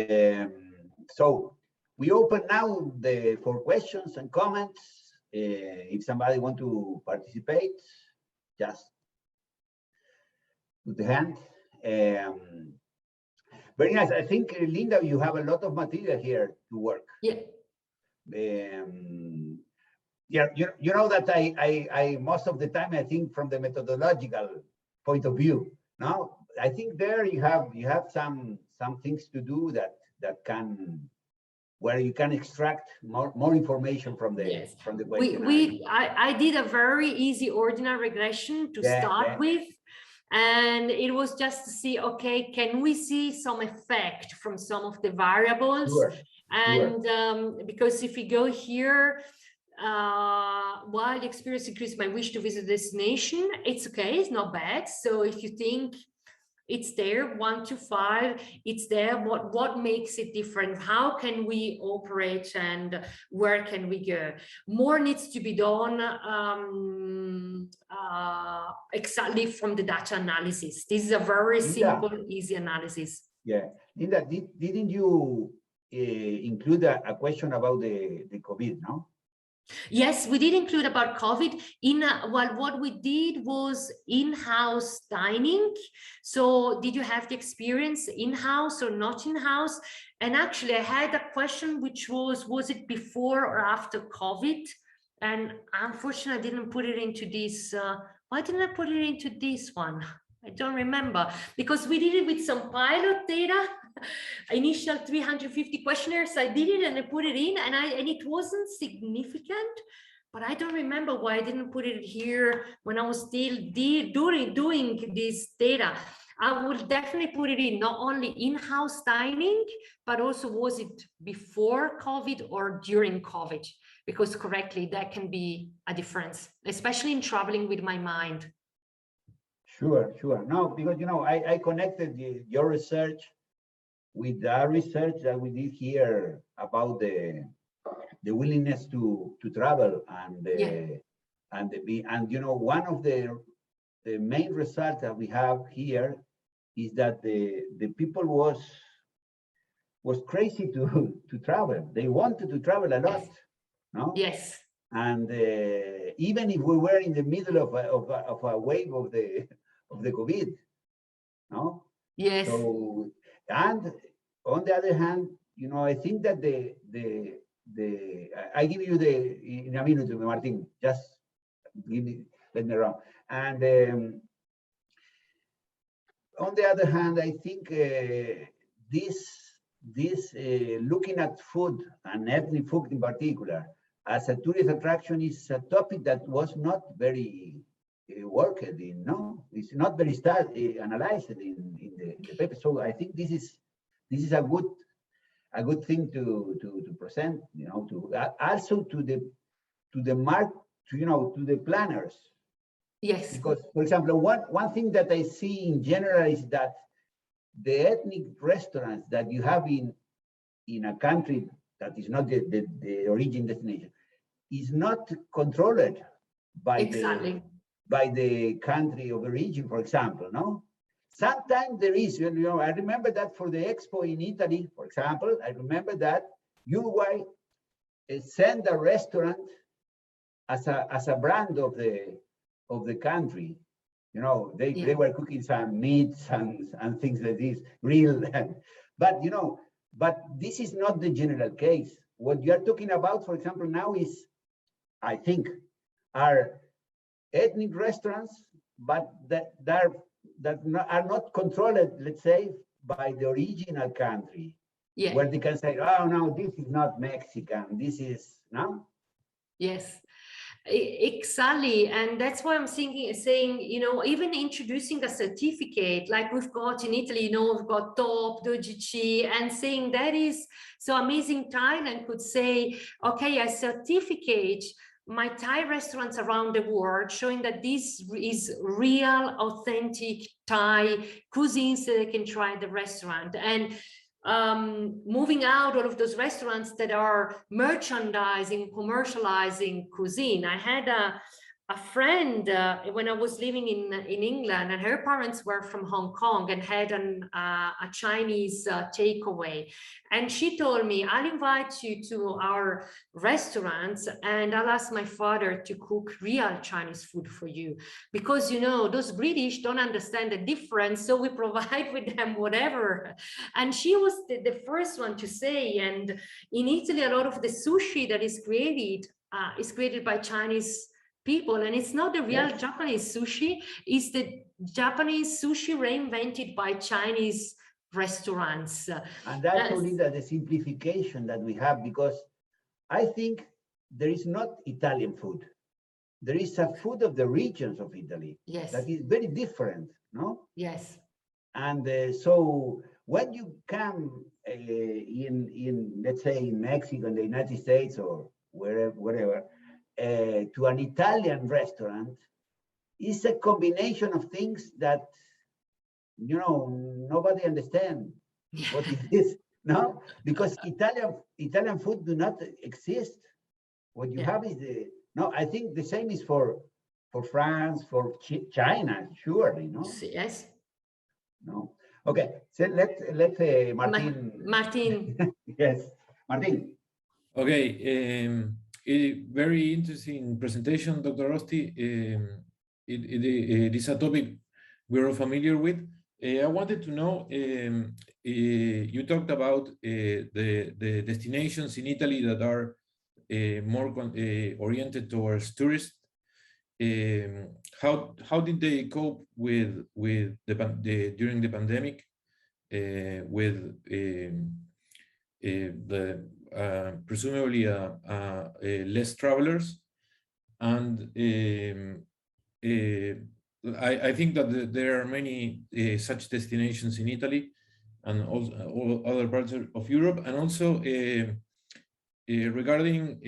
S1: so we open now for questions and comments. If somebody want to participate, just put the hand. Very nice. I think, Linda, you have a lot of material here to work.
S2: Yeah.
S1: Yeah, you know that I most of the time I think from the methodological point of view. Now I think there you have some things to do that can, where you can extract more information from the
S2: yes.
S1: from the question.
S2: I did a very easy ordinal regression to start with, and it was just to see, okay, can we see some effect from some of the variables?
S1: Sure.
S2: And because if we go here, while the experience increases my wish to visit a destination, it's okay, it's not bad. So if you think it's there, 1 to 5, it's there, what makes it different? How can we operate and where can we go? More needs to be done exactly from the data analysis. This is a very simple, easy analysis.
S1: Yeah, Linda, didn't you include a question about the COVID, no?
S2: Yes, we did include about COVID in what we did was in-house dining. So did you have the experience in-house or not in-house? And actually I had a question which was it before or after COVID? And unfortunately I didn't put it into this. Why didn't I put it into this one? I don't remember, because we did it with some pilot data. Initial 350 questionnaires, I did it and I put it in, and it wasn't significant, but I don't remember why I didn't put it here when I was still doing this data. I would definitely put it in, not only in-house dining, but also was it before COVID or during COVID? Because correctly, that can be a difference, especially in traveling with my mind.
S1: Sure. No, because, you know, I connected your research with the research that we did here about the willingness to travel and you know, one of the main results that we have here is that the people was crazy to travel. They wanted to travel a lot, no?
S2: Yes.
S1: And even if we were in the middle of a wave of the COVID, no?
S2: Yes.
S1: So, and on the other hand, you know, I think that I give you in a minute, Martin, just let me run. And on the other hand, I think this looking at food and ethnic food in particular, as a tourist attraction is a topic that was not very worked in, no, it's not very analyzed in the paper. So I think this is a good thing to present, to also to the planners.
S2: Yes.
S1: Because, for example, one thing that I see in general is that the ethnic restaurants that you have in a country that is not the origin destination is not controlled by the country of origin, for example, no? Sometimes there is, I remember that for the expo in Italy, for example, I remember that Uruguay sent a restaurant as a brand of the country. They were cooking some meats and things like this, grilled. But this is not the general case. What you are talking about, for example, now is, I think, are ethnic restaurants, but that are not controlled, let's say, by the original country. Yeah. Where they can say, oh, no, this is not Mexican, this is, no?
S2: Yes. Exactly, and that's why I'm saying, even introducing a certificate like we've got in Italy, we've got top, dojichi, and saying that is so amazing. Thailand could say, okay, I certificate my Thai restaurants around the world, showing that this is real, authentic Thai cuisine, so they can try the restaurant. And moving out all of those restaurants that are merchandising, commercializing cuisine. I had a friend when I was living in England, and her parents were from Hong Kong and had a Chinese takeaway. And she told me, I'll invite you to our restaurants and I'll ask my father to cook real Chinese food for you. Because, those British don't understand the difference, so we provide with them whatever. And she was the first one to say, and in Italy, a lot of the sushi that is created by Chinese people, and it's not the real Japanese sushi, it's the Japanese sushi reinvented by Chinese restaurants.
S1: And that's only the simplification that we have, because I think there is not Italian food. There is a food of the regions of Italy that is very different, no?
S2: Yes.
S1: And so when you come in, let's say, in Mexico, in the United States, or wherever, to an Italian restaurant, is a combination of things that, nobody understands what it is, no? Because Italian food do not exist. What you have is I think the same is for France, for China, surely, no?
S2: Yes.
S1: No. Okay, so let's Martin.
S2: Martin.
S1: Yes, Martin.
S5: Okay, a very interesting presentation, Dr. Osti. It is a topic we're familiar with. I wanted to know, you talked about the destinations in Italy that are more oriented towards tourists. How did they cope with during the pandemic with presumably less travelers? And I think that there are many such destinations in Italy and also all other parts of Europe, and also regarding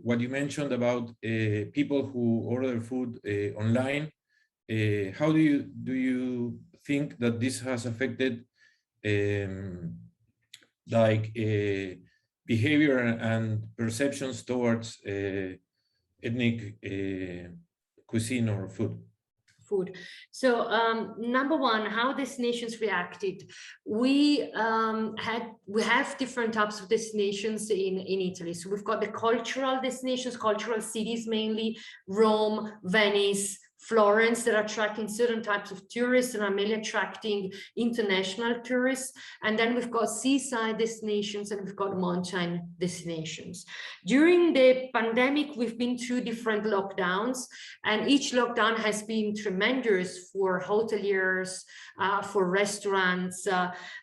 S5: what you mentioned about people who order food online, how do you think that this has affected behavior and perceptions towards ethnic cuisine or food?
S2: So number one, how destinations reacted. We have different types of destinations in Italy. So we've got the cultural destinations, cultural cities mainly, Rome, Venice, Florence that are attracting certain types of tourists and are mainly attracting international tourists. And then we've got seaside destinations and we've got mountain destinations. During the pandemic, we've been through different lockdowns, and each lockdown has been tremendous for hoteliers, for restaurants,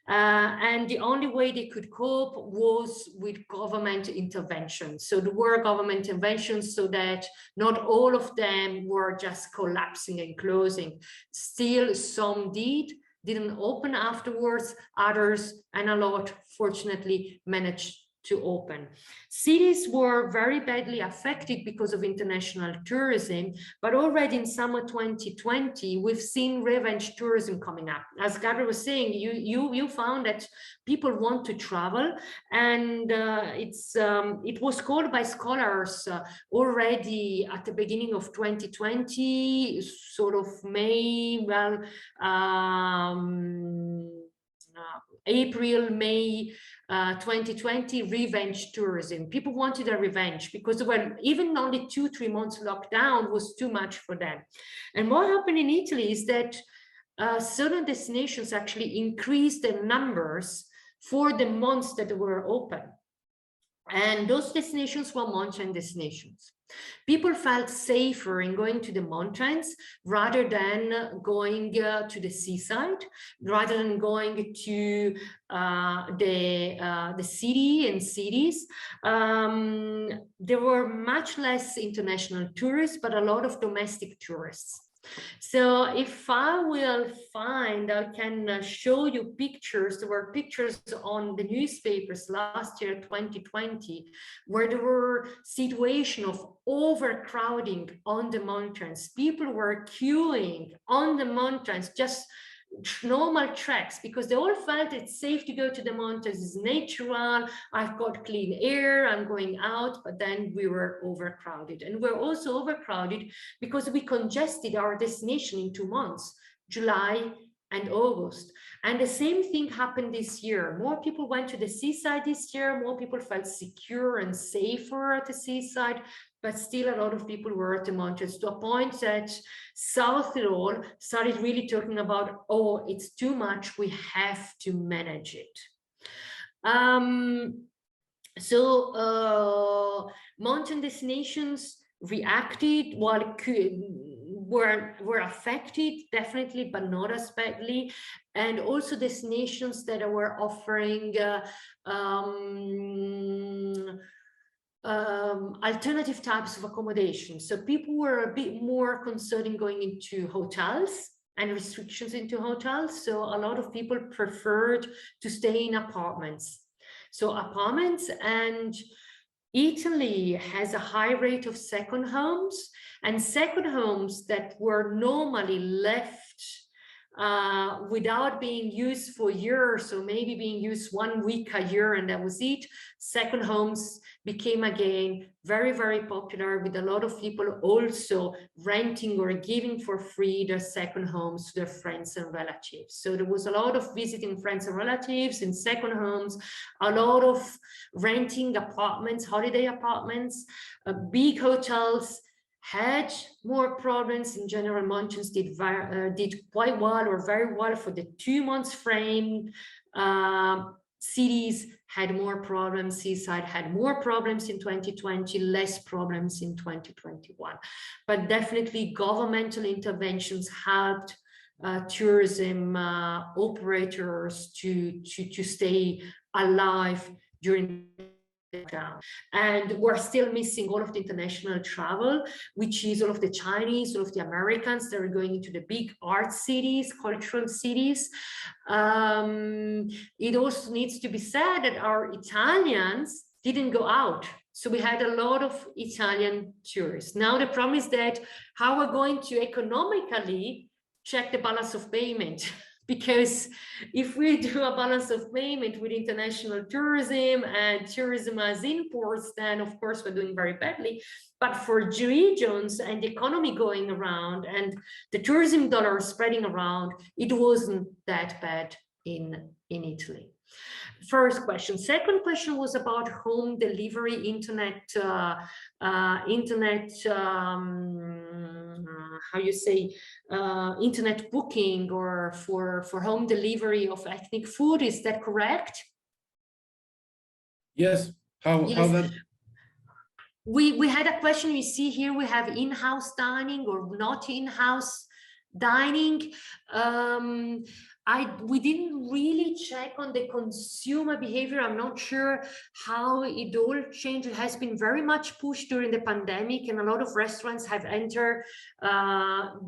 S2: and the only way they could cope was with government intervention. So there were government interventions so that not all of them were just collapsing and closing. Still, some didn't open afterwards, others, and a lot, fortunately, managed to open. Cities were very badly affected because of international tourism, but already in summer 2020, we've seen revenge tourism coming up. As Gabriel was saying, you found that people want to travel, and it was called by scholars already at the beginning of 2020, sort of May, well, April, May 2020, revenge tourism. People wanted a revenge because when even only 2-3 months lockdown was too much for them. And what happened in Italy is that certain destinations actually increased their numbers for the months that they were open. And those destinations were mountain destinations. People felt safer in going to the mountains rather than going to the seaside, rather than going to the city and cities. There were much less international tourists, but a lot of domestic tourists. So if I will find, I can show you pictures. There were pictures on the newspapers last year, 2020, where there were situations of overcrowding on the mountains. People were queuing on the mountains, just normal treks, because they all felt it's safe to go to the mountains, it's natural, I've got clean air, I'm going out. But then we were overcrowded, and we're also overcrowded because we congested our destination in 2 months, July and August. And the same thing happened this year. More people went to the seaside this year, more people felt secure and safer at the seaside, but still a lot of people were at the mountains, to a point that South Tyrol started really talking about, oh, it's too much, we have to manage it. Mountain destinations reacted, while were affected, definitely, but not as badly. And also destinations that were offering alternative types of accommodation. So people were a bit more concerned in going into hotels and restrictions into hotels. So a lot of people preferred to stay in apartments. So apartments, and Italy has a high rate of second homes, and second homes that were normally left without being used for years, or maybe being used 1 week a year and that was it. Second homes became again very, very popular, with a lot of people also renting or giving for free their second homes to their friends and relatives. So there was a lot of visiting friends and relatives in second homes, a lot of renting apartments, holiday apartments. Big hotels had more problems. In general, mountains did quite well, or very well, for the 2 months frame. Cities had more problems, seaside had more problems in 2020, less problems in 2021. But definitely governmental interventions helped tourism operators to stay alive during down. And we're still missing all of the international travel, which is all of the Chinese, all of the Americans that are going into the big art cities, cultural cities. It also needs to be said that our Italians didn't go out. So we had a lot of Italian tourists. Now the problem is that how we're going to economically check the balance of payment. Because if we do a balance of payment with international tourism and tourism as imports, then of course we're doing very badly. But for regions and the economy going around and the tourism dollar spreading around, it wasn't that bad in Italy. First question. Second question was about home delivery, internet how you say, internet booking or for home delivery of ethnic food. Is that correct?
S5: Yes. How that?
S2: We had a question. You see here we have in-house dining or not in-house dining. We didn't really check on the consumer behavior. I'm not sure how it all changed. It has been very much pushed during the pandemic, and a lot of restaurants have entered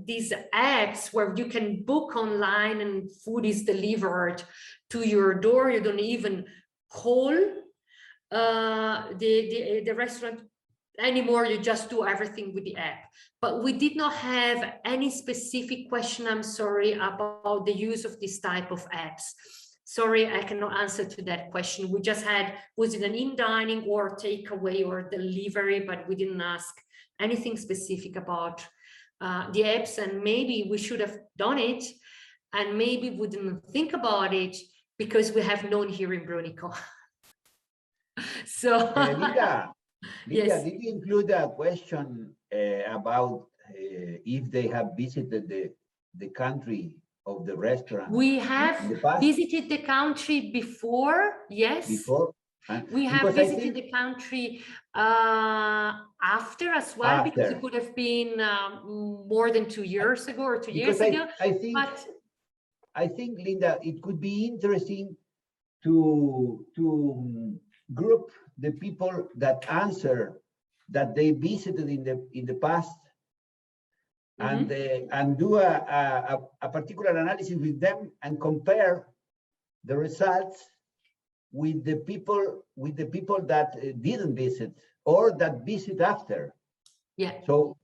S2: these apps where you can book online and food is delivered to your door. You don't even call the restaurant anymore. You just do everything with the app. But we did not have any specific question, I'm sorry, about the use of this type of apps. Sorry, I cannot answer to that question. We just had, was it an in-dining or takeaway or delivery, but we didn't ask anything specific about the apps, and maybe we should have done it, and maybe we didn't think about it because we have none here in Brunico. So
S1: Linda,
S2: yes.
S1: Did you include a question about if they have visited the country of the restaurant?
S2: We have visited the country before, yes.
S1: Before?
S2: We have visited the country after as well, because it could have been more than 2 years ago or 2 years ago.
S1: I think, Linda, it could be interesting to group the people that answer that they visited in the past, and do a particular analysis with them and compare the results with the people that didn't visit or that visit after.
S2: Yeah.
S1: So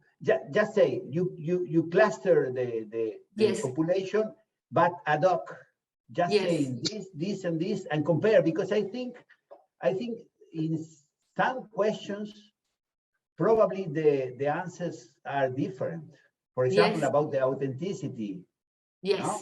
S1: just say you cluster the
S2: yes.
S1: population, but ad hoc, just
S2: yes.
S1: saying this and this and compare, because I think in some questions probably the answers are different. For example,
S2: yes.
S1: about the authenticity.
S2: Yes.
S1: No?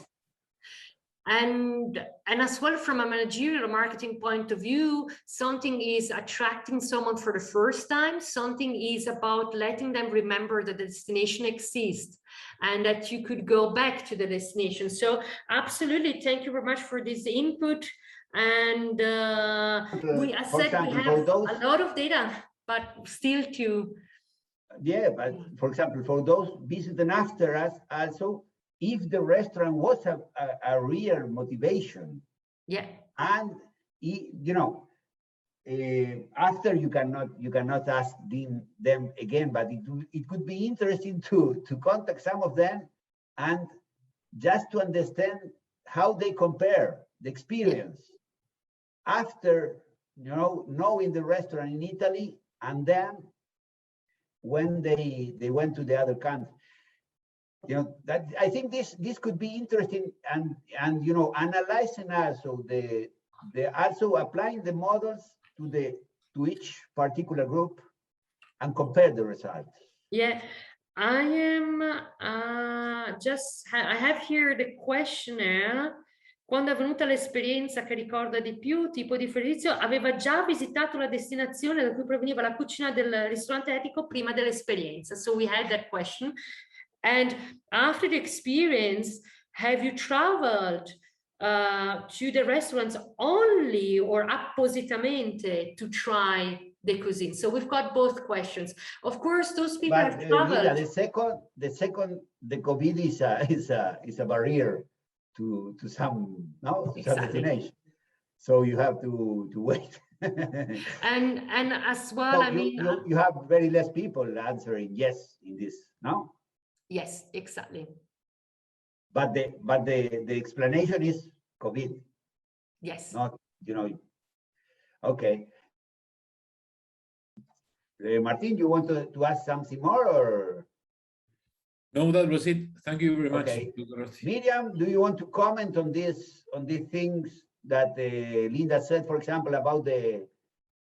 S2: And as well, from a managerial marketing point of view, something is attracting someone for the first time, something is about letting them remember that the destination exists and that you could go back to the destination. So absolutely, thank you very much for this input. And we, as said, we have a lot of data, but still to...
S1: Yeah, but for example, for those visiting after us also, if the restaurant was a real motivation,
S2: yeah,
S1: and after you cannot ask them again, but it could be interesting to contact some of them and just to understand how they compare the experience after knowing the restaurant in Italy and then when they went to the other country. That I think this could be interesting, and analyzing also the also applying the models to each particular group and compare the results.
S2: Yeah, I am I have here the questionnaire. Quando è avvenuta l'esperienza che ricorda di più, tipo di servizio, aveva già visitato la destinazione da cui proveniva la cucina del ristorante etico prima dell'esperienza. So we had that question. And after the experience, have you traveled to the restaurants only or appositamente to try the cuisine? So we've got both questions. Of course, those people have traveled.
S1: Lida, the COVID is a barrier to some destination. So you have to wait.
S2: and as well,
S1: so
S2: I mean,
S1: you have very less people answering yes in this, no?
S2: Yes, exactly.
S1: But the explanation is COVID.
S2: Yes.
S1: Not, okay. Martin, you want to ask something more, or?
S5: No, that was it. Thank you very much.
S1: Okay. Miriam, do you want to comment on these things that Linda said, for example, about the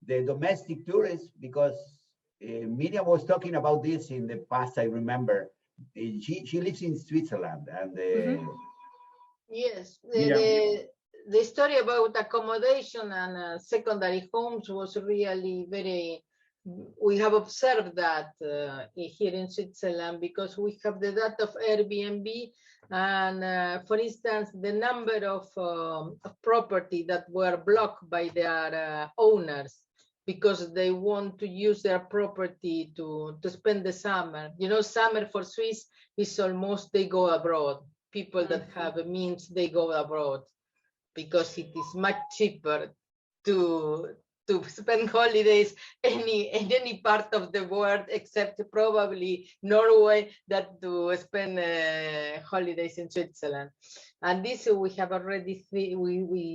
S1: domestic tourists? Because Miriam was talking about this in the past, I remember. She lives in Switzerland, and
S3: yes, the story about accommodation and secondary homes was really very we have observed that here in Switzerland, because we have the data of Airbnb, and for instance, the number of property that were blocked by their owners because they want to use their property to spend the summer. You know, summer for Swiss is almost they go abroad. People that have means, they go abroad because it is much cheaper to spend holidays in any part of the world except probably Norway, that to spend holidays in Switzerland. And this we have already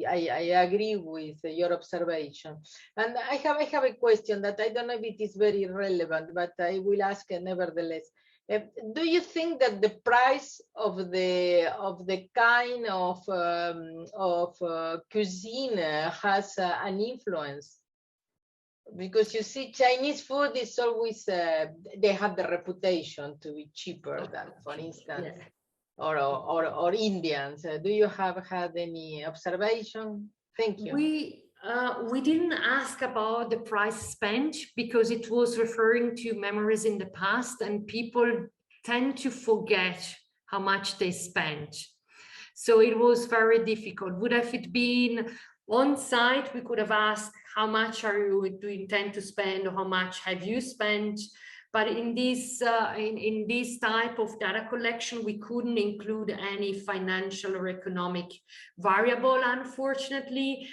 S3: I agree with your observation. And I have a question that I don't know if it is very relevant, but I will ask nevertheless. Do you think that the price of the kind of cuisine has an influence? Because you see, Chinese food is always they have the reputation to be cheaper than, for instance, or Indians. Do you have had any observation? Thank you.
S2: We didn't ask about the price spent because it was referring to memories in the past, and people tend to forget how much they spent. So it was very difficult. Would have it been on site, we could have asked how much do you intend to spend, or how much have you spent? But in this in this type of data collection, we couldn't include any financial or economic variable, unfortunately.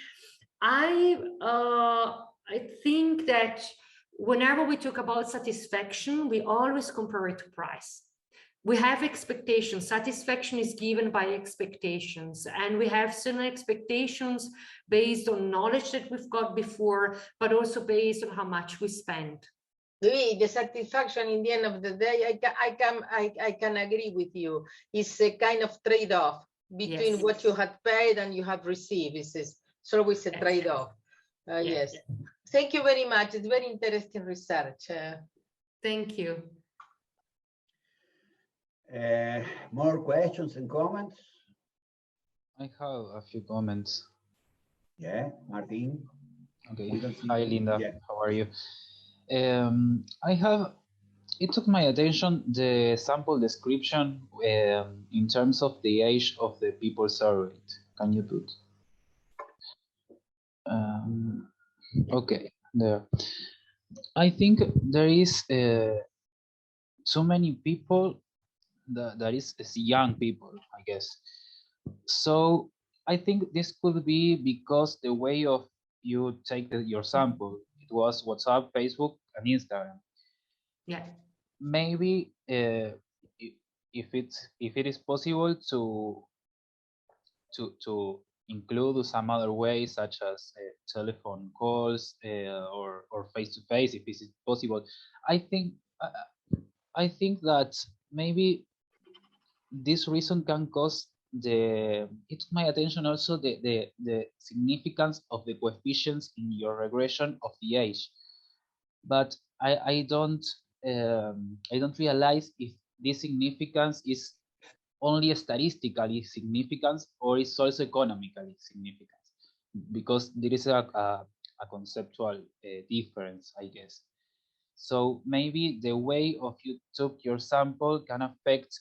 S2: I think that whenever we talk about satisfaction, we always compare it to price. We have expectations. Satisfaction is given by expectations, and we have certain expectations based on knowledge that we've got before, but also based on how much we spend.
S3: The satisfaction in the end of the day, I can agree with you. It's a kind of trade-off between what you had paid and you have received. It's always a trade-off. Yes. Thank you very much. It's very interesting research.
S2: Thank you.
S1: More questions and comments?
S6: I have a few comments.
S1: Yeah, Martin.
S6: Okay. Hi, Linda. Yeah. How are you? It took my attention, the sample description in terms of the age of the people surveyed. Can you put? Okay, there. I think there is so many people that is young people, I guess. So I think this could be because the way of you take your sample, it was WhatsApp, Facebook, and Instagram.
S2: Yeah.
S6: Maybe if it is possible to include some other ways, such as telephone calls or face-to-face, if this is possible. I think that maybe this reason can cause it took my attention also the significance of the coefficients in your regression of the age, but I don't realize if this significance is only statistically significant or is also economically significant, because there is a conceptual difference, I guess. So maybe the way of you took your sample can affect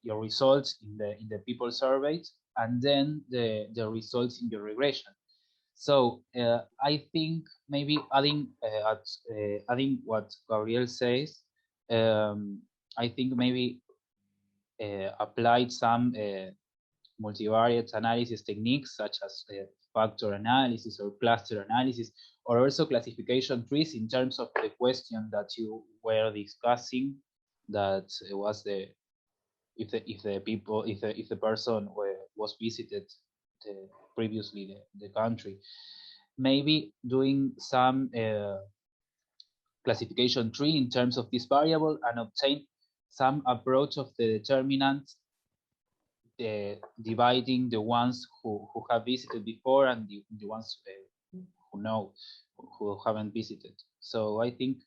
S6: your results in the people surveyed, and then the results in your regression. So I think maybe adding what Gabriel says, I think maybe applied some multivariate analysis techniques such as factor analysis or cluster analysis, or also classification trees in terms of the question that you were discussing, that was if the person was visited previously the country, maybe doing some classification tree in terms of this variable and obtain some approach of the determinant, dividing the ones who have visited before and the ones who haven't visited. So I think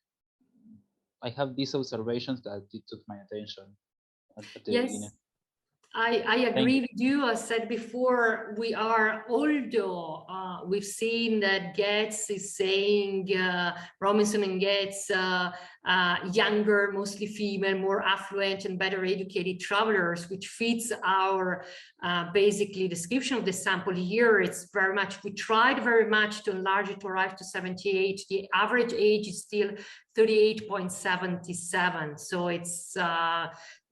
S6: I have these observations that it took my attention at the beginning.
S2: I agree with you. I said before, we are, although we've seen that Getz is saying, Robinson and Getz, younger, mostly female, more affluent and better educated travelers, which fits our basically description of the sample here. It's very much, we tried very much to enlarge it to arrive to 78. The average age is still 38.77. So it's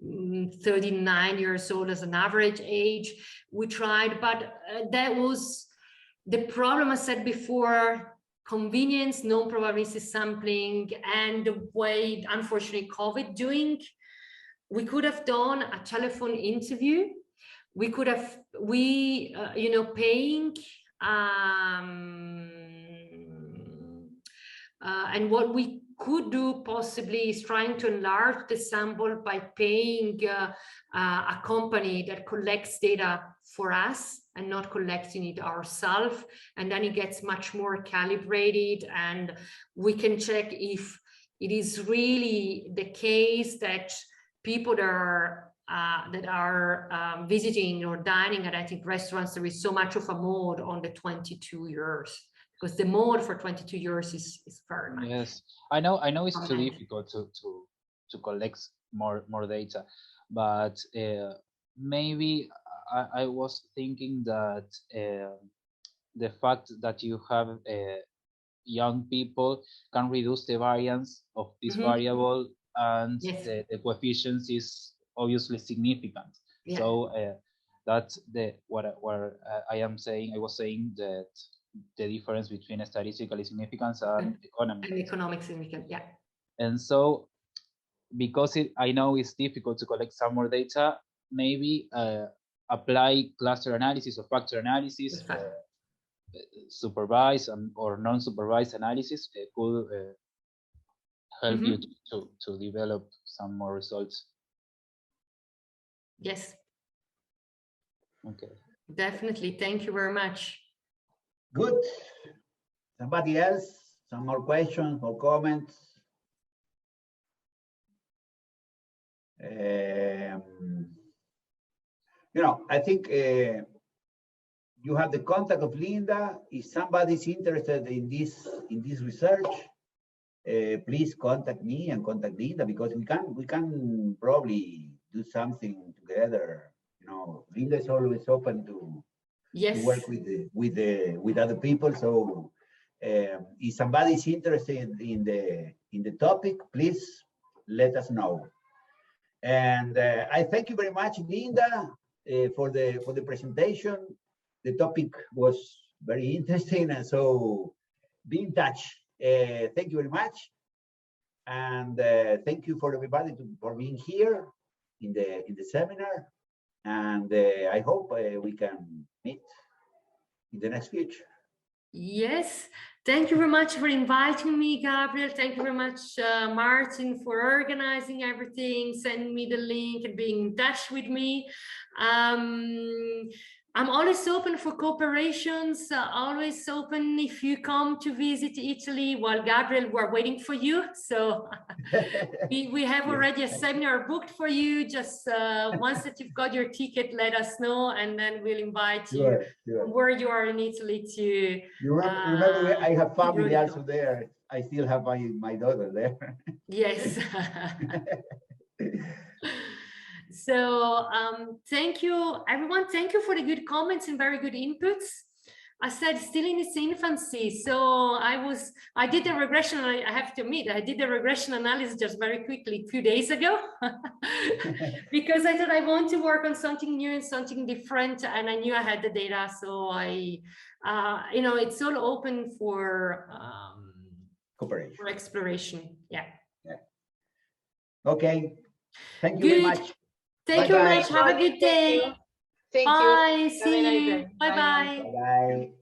S2: 39 years old as an average age. We tried, but that was the problem I said before: convenience, non-probabilistic sampling, and the way, unfortunately, COVID doing. We could have done a telephone interview. We could have, you know, paying, and what we could do possibly is trying to enlarge the sample by paying a company that collects data for us and not collecting it ourselves. And then it gets much more calibrated, and we can check if it is really the case that people that are visiting or dining at, I think, restaurants, there is so much of a mode on the 22 years. Because the mode for 22 years is very much.
S6: Yes, I know it's too difficult to collect more data, but maybe I was thinking that the fact that you have young people can reduce the variance of this variable, and
S2: yes.
S6: the coefficients is obviously significant. Yeah. So that's what I was saying that the difference between statistical significance and
S2: economic significance, yeah.
S6: And so, because I know it's difficult to collect some more data, maybe apply cluster analysis or factor analysis, supervised or non-supervised analysis could help you to develop some more results.
S2: Yes.
S6: Okay.
S2: Definitely. Thank you very much.
S1: Good. Somebody else? Some more questions or comments? You know, I think you have the contact of Linda. If somebody's interested in this research, please contact me and contact Linda, because we can probably do something together. You know, Linda is always open to work with other people. So if somebody is interested in the topic, please let us know. And I thank you very much, Linda, for the presentation. The topic was very interesting, and so be in touch. Thank you very much, and thank you for everybody for being here in the seminar. And I hope we can meet in the next future.
S2: Yes, thank you very much for inviting me, Gabriel. Thank you very much, Martin, for organizing everything, sending me the link and being in touch with me. I'm always open for cooperations, always open if you come to visit Italy. Well, Gabriel, we're waiting for you. So we have already a seminar booked for you. Just once that you've got your ticket, let us know, and then we'll invite you where you are in Italy to.
S1: You remember, I have family also there. I still have my daughter there.
S2: Yes. So thank you, everyone. Thank you for the good comments and very good inputs. I said still in its infancy. So I did the regression. I have to admit, I did the regression analysis just very quickly a few days ago because I thought I want to work on something new and something different, and I knew I had the data. So you know, it's all open for
S1: cooperation,
S2: for exploration. Yeah.
S1: Okay. Thank you very much.
S2: Thank you very much. Have a good day.
S3: Thank you.
S2: Bye. See you. Bye-bye.
S1: Bye-bye.